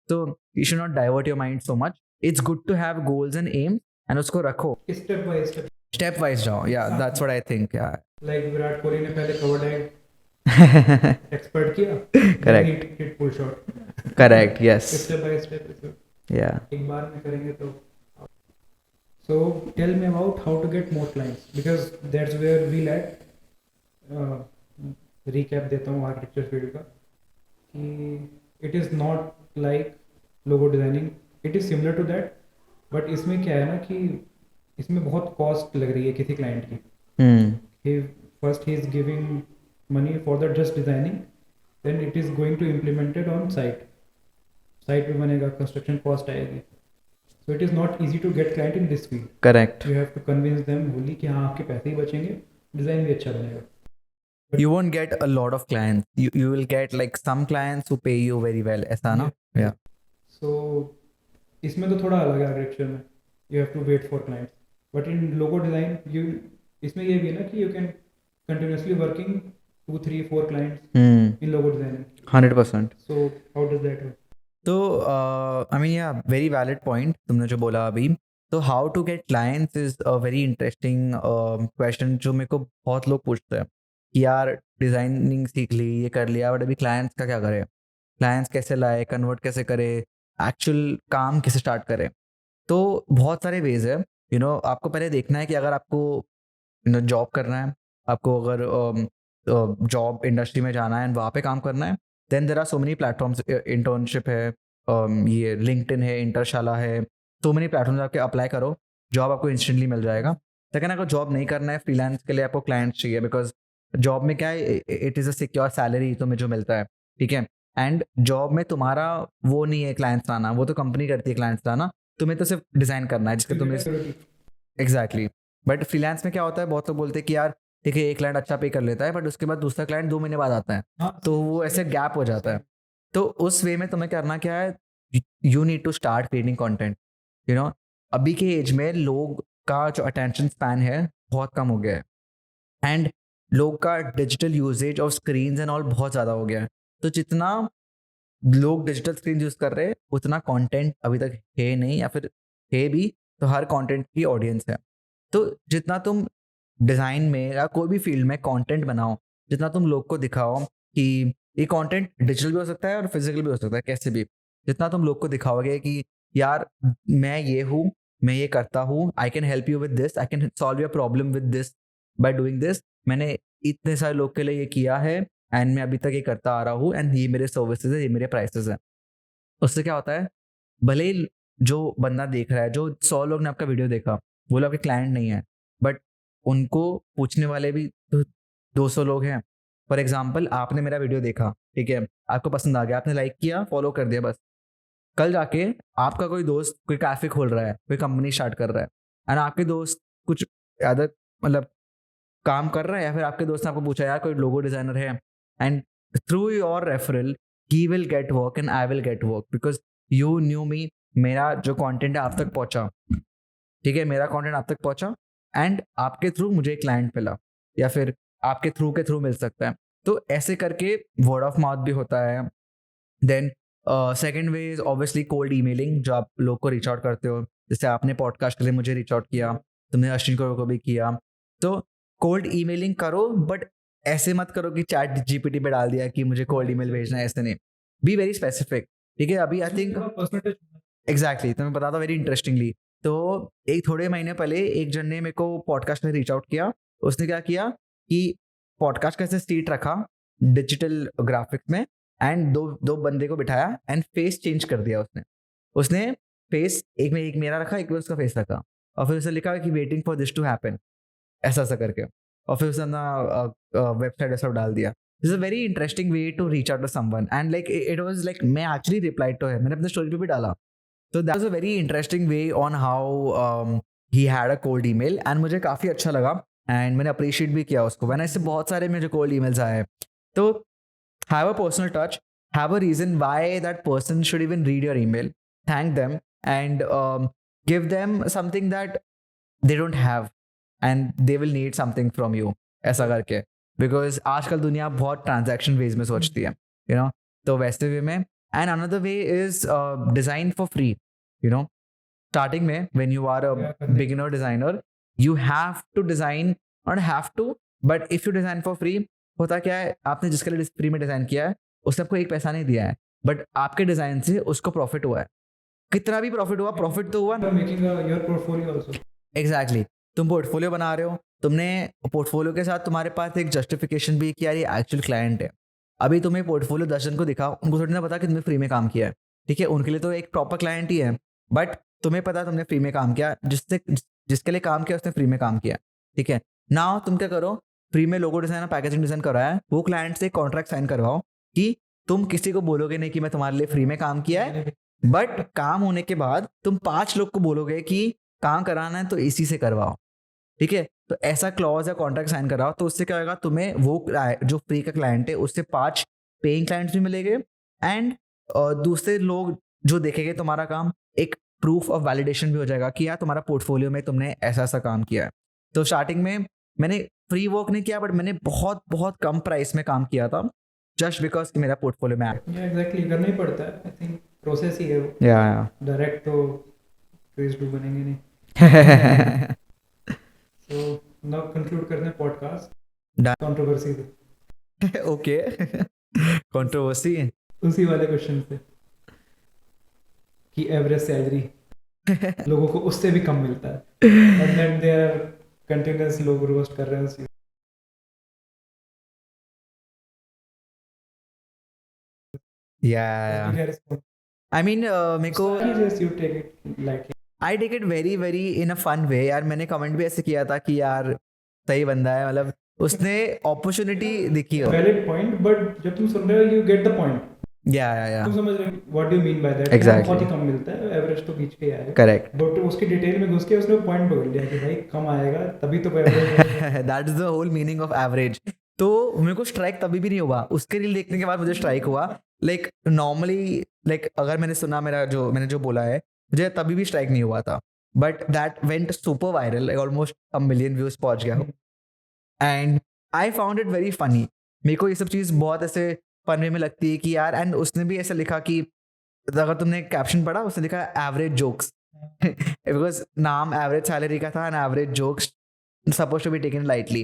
तो you should not divert your mind so much. It's good to have goals and aim and उसको रखो, step by step, step wise जाओ. Yeah that's what I think. Yeah like Virat Kohli ने पहले कवर ड्राइव एक्सपर्ट किया, correct hit pull shot, correct yes step by step. या एक बार में करेंगे तो. So tell me about how to get more clients because that's where we lack. Recap देता हूँ आर्किटेक्चर फील्ड का कि it is not like logo designing, it is similar to that, but इसमें क्या है ना कि इसमें बहुत कॉस्ट लग रही है किसी क्लाइंट की. First he is giving money for the just designing, then it is going to implement it on site पे बनेगा, कंस्ट्रक्शन कॉस्ट आएगी. So it is not easy to get client in this field. Correct. You have to convince them fully कि हाँ आपके पैसे ही बचेंगे, design भी अच्छा बनेगा. You won't get a lot of clients. You will get like some clients who pay you very well. ऐसा ना? Yeah. So इसमें तो थोड़ा अलग है आर्किटेक्चर में. You have to wait for clients. But in logo design इसमें ये भी है ना कि you can continuously working 2, 3, 4 clients in logo designing. 100%. So how does that work? तो I mean yeah very valid point तुमने जो बोला अभी. तो how to get clients is a very interesting question जो मेरे को बहुत लोग पूछते हैं कि यार डिज़ाइनिंग सीख ली, ये कर लिया, बट अभी क्लाइंट्स का क्या करें, क्लाइंट्स कैसे लाए, कन्वर्ट कैसे करे, एक्चुअल काम कैसे स्टार्ट करें. तो बहुत सारे वेज है. आपको पहले देखना है कि अगर आपको जॉब करना है, आपको अगर जॉब इंडस्ट्री में जाना है वहाँ पे काम करना है, then there are so many platforms. Internship है, ये लिंक्डइन है, इंटरशाला है, सो मेनी प्लेटफॉर्म्स. आपके अप्लाई करो, जॉब आपको इंस्टेंटली मिल जाएगा. लेकिन अगर जॉब नहीं करना है, फ्रीलांस के लिए आपको क्लाइंट्स चाहिए, बिकॉज जॉब में क्या है, it is a secure salary तुम्हें जो मिलता है, ठीक है. एंड जॉब में तुम्हारा वो नहीं है क्लाइंट्स लाना, वो तो कंपनी करती है क्लाइंट्स लाना, तुम्हें तो सिर्फ डिज़ाइन करना है जिसका तुम्हें एग्जैक्टली. बट फ्रीलांस में क्या होता है, बहुत लोग बोलते हैं कि यार ठीक है एक क्लाइंट अच्छा पे कर लेता है बट उसके बाद दूसरा क्लाइंट 2 महीने बाद आता है, तो वो ऐसे गैप हो जाता है. तो उस वे में तुम्हें करना क्या है, you need to start creating content. अभी के एज में लोग का जो अटेंशन स्पैन है बहुत कम हो गया है एंड लोग का digital usage of screen and all बहुत ज़्यादा हो गया है. तो जितना लोग डिजिटल स्क्रीन यूज़ कर रहे हैं उतना कंटेंट अभी तक है नहीं, या फिर है भी तो हर कंटेंट की ऑडियंस है. तो जितना तुम डिज़ाइन में या कोई भी फील्ड में कंटेंट बनाओ, जितना तुम लोग को दिखाओ कि ये कंटेंट डिजिटल भी हो सकता है और फिजिकल भी हो सकता है, कैसे भी, जितना तुम लोग को दिखाओगे कि यार मैं ये हूँ, मैं ये करता हूँ, I can help you with this, I can solve your problem with this by doing this, मैंने इतने सारे लोग के लिए ये किया है एंड मैं अभी तक ये करता आ रहा हूँ एंड ये मेरे सर्विसेज है, ये मेरे प्राइसेस हैं. उससे क्या होता है, भले ही जो बंदा देख रहा है, जो 100 लोग ने आपका वीडियो देखा वो लोग आपके क्लाइंट नहीं है, बट उनको पूछने वाले भी तो 200 लोग हैं. फॉर एग्जाम्पल आपने मेरा वीडियो देखा, ठीक है, आपको पसंद आ गया, आपने लाइक किया, फॉलो कर दिया, बस कल जाके आपका कोई दोस्त कोई कैफे खोल रहा है, कोई कंपनी स्टार्ट कर रहा है एंड आपके दोस्त कुछ अदर मतलब काम कर रहा है, या फिर आपके दोस्त ने आपको पूछा यार कोई लोगो डिजाइनर है, and through your referral he will get work and I will get work because you knew me. मेरा जो कंटेंट है आप तक पहुंचा, ठीक है, मेरा कंटेंट आप तक पहुंचा एंड आपके थ्रू मुझे क्लाइंट मिला, या फिर आपके थ्रू मिल सकता है. तो ऐसे करके वर्ड ऑफ माउथ भी होता है. Then second way is obviously cold emailing, जो आप लोग को रीच आउट करते हो. जैसे आपने पॉडकास्ट के लिए मुझे रीच आउट किया, तुमने अश्विन को भी किया. तो कोल्ड ईमेलिंग करो, बट ऐसे मत करो कि चैट जीपीटी पे डाल दिया कि मुझे कोल्ड ईमेल भेजना है, ऐसे नहीं. Be very specific. ठीक है, अभी आई थिंक एग्जैक्टली, तो मैं बताता हूँ वेरी इंटरेस्टिंगली. तो एक थोड़े महीने पहले एक जन ने मेरे को पॉडकास्ट में रीच आउट किया. उसने क्या किया कि पॉडकास्ट का ऐसे सीट रखा डिजिटल ग्राफिक्स में, एंड दो दो बंदे को बिठाया एंड फेस चेंज कर दिया. उसने फेस एक में, एक मेरा रखा, एक में उसका फेस रखा, और फिर उसने लिखा कि waiting for this to happen, ऐसा ऐसा करके. और फिर उसने अपना वेबसाइट सब डाल दिया. This is a very interesting way to reach out to someone, and like it was like मैं एक्चुअली रिप्लाइड टू हिम, मैंने अपने स्टोरी पे भी डाला. तो that was a very interesting way on how he had a cold email, and मुझे काफी अच्छा लगा, एंड मैंने अप्रिशिएट भी किया उसको. मैंने इससे बहुत सारे मुझे कोल्ड ईमेल्स आए. तो have a personal touch, have a reason why that person should even read your email, thank them, and give them something that they don't have, and they will need something from you, ऐसा करके. Because आजकल दुनिया बहुत transaction veg में सोचती है, you know. तो वैसे वे में, and another way is design for free. You know, starting में when you are a beginner designer, you have to design, not have to, but if you design for free, होता क्या है, आपने जिसके लिए फ्री में डिजाइन किया है उसने आपको एक पैसा नहीं दिया है, बट आपके डिजाइन से उसको प्रॉफिट हुआ है. कितना भी प्रॉफिट हुआ, प्रॉफिट तो हुआ. Making your portfolio also. Exactly. तुम पोर्टफोलियो बना रहे हो, तुमने पोर्टफोलियो के साथ तुम्हारे पास एक जस्टिफिकेशन भी कि यार ये एक्चुअल क्लाइंट है. अभी तुम्हें पोर्टफोलियो 10 जन को दिखाओ, उनको थोड़ी ना पता कि तुमने फ्री में काम किया है. ठीक है, उनके लिए तो एक प्रॉपर क्लाइंट ही है, बट तुम्हें पता तुमने फ्री में काम किया, जिसके लिए काम किया उसने फ्री में काम किया. ठीक है, नाउ तुम क्या करो, फ्री में लोगो डिजाइन और पैकेजिंग डिजाइन करवाया है, वो क्लाइंट से कॉन्ट्रैक्ट साइन करवाओ कि तुम किसी को बोलोगे नहीं कि मैं तुम्हारे लिए फ्री में काम किया है, बट काम होने के बाद तुम 5 लोग को बोलोगे कि काम कराना है तो इसी से करवाओ. ठीक है, तो ऐसा क्लॉज या कॉन्ट्रैक्ट साइन कराओ. तो उससे क्या होगा, तुम्हें वो जो फ्री का क्लाइंट है उससे 5 पेइंग क्लाइंट्स भी मिलेंगे, एंड दूसरे लोग जो देखेंगे तुम्हारा काम, एक प्रूफ ऑफ वैलिडेशन भी हो जाएगा कि यार तुम्हारा पोर्टफोलियो में तुमने ऐसा ऐसा काम किया है. तो स्टार्टिंग में मैंने फ्री वर्क नहीं किया, बट मैंने बहुत बहुत कम प्राइस में काम किया था, जस्ट बिकॉज कि मेरा पोर्टफोलियो में एग्जैक्टली करना ही पड़ता है. आई थिंक प्रोसेस ही है वो. या डायरेक्ट तो फेसबुक बनेंगे नहीं. So now conclude करते हैं पॉडकास्ट. कंट्रोवर्सी पे. ओके. कंट्रोवर्सी उसी वाले क्वेश्चन पे कि एवरेज सैलरी लोगों को उससे भी कम मिलता है, and then they are continuous लोग रोस्ट कर रहे हैं उसी. या आई मीन मेरे को you take it like I take it very very in a fun way. यार मैंने कमेंट भी ऐसे किया था कि यार सही बंदा है, मतलब उसने अपॉर्चुनिटी दिखी हो. वैलिड पॉइंट, बट जब तुम सुन रहे हो यू गेट द पॉइंट. या तुम समझ रहे हो what do you mean by that. Exactly. बहुत ही कम मिलता है, एवरेज तो बीच के आएगा. करेक्ट. बट उसकी डिटेल में घुस के उसने पॉइंट पकड़ लिया कि भाई कम आएगा तभी तो average. That is the whole meaning of average. तो मेरे को स्ट्राइक तभी भी नहीं हुआ, उसके रील देखने के बाद मुझे स्ट्राइक हुआ. लाइक नॉर्मली लाइक अगर मैंने सुना मैंने जो बोला है, मुझे तभी भी स्ट्राइक नहीं हुआ था, but that went super viral, almost 1 million views पहुंच गया. And I found it very funny. मेरे को ये सब चीज बहुत ऐसे फन वे में लगती है कि यार, एंड उसने भी ऐसा लिखा कि अगर तुमने कैप्शन पढ़ा, उसने लिखा एवरेज जोक्स, बिकॉज नाम एवरेज सैलरी का था, and average jokes suppose to be taken lightly.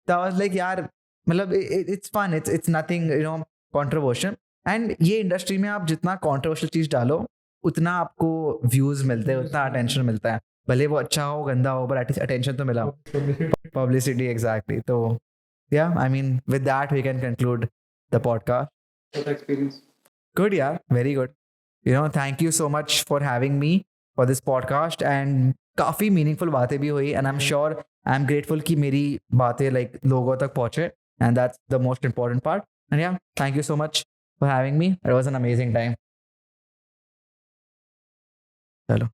तो आई वाज लाइक यार, मतलब it's fun, it's nothing you know controversial. And ये इंडस्ट्री में आप जितना कंट्रोवर्शियल चीज डालो उतना आपको व्यूज मिलते हैं, उतना अटेंशन मिलता है, भले वो अच्छा हो गंदा हो, पर अटेंशन तो मिला. Publicity, exactly. So yeah, I mean with that we can conclude the podcast. What experience? Good, yeah, very good. You know, thank you so much for having me for this podcast, and काफी meaningful बातें भी हुई, and I'm sure I'm grateful कि मेरी बातें like लोगों तक पहुंचे, and that's the most important part. And yeah, thank you so much for having me. It was an amazing time. चलो.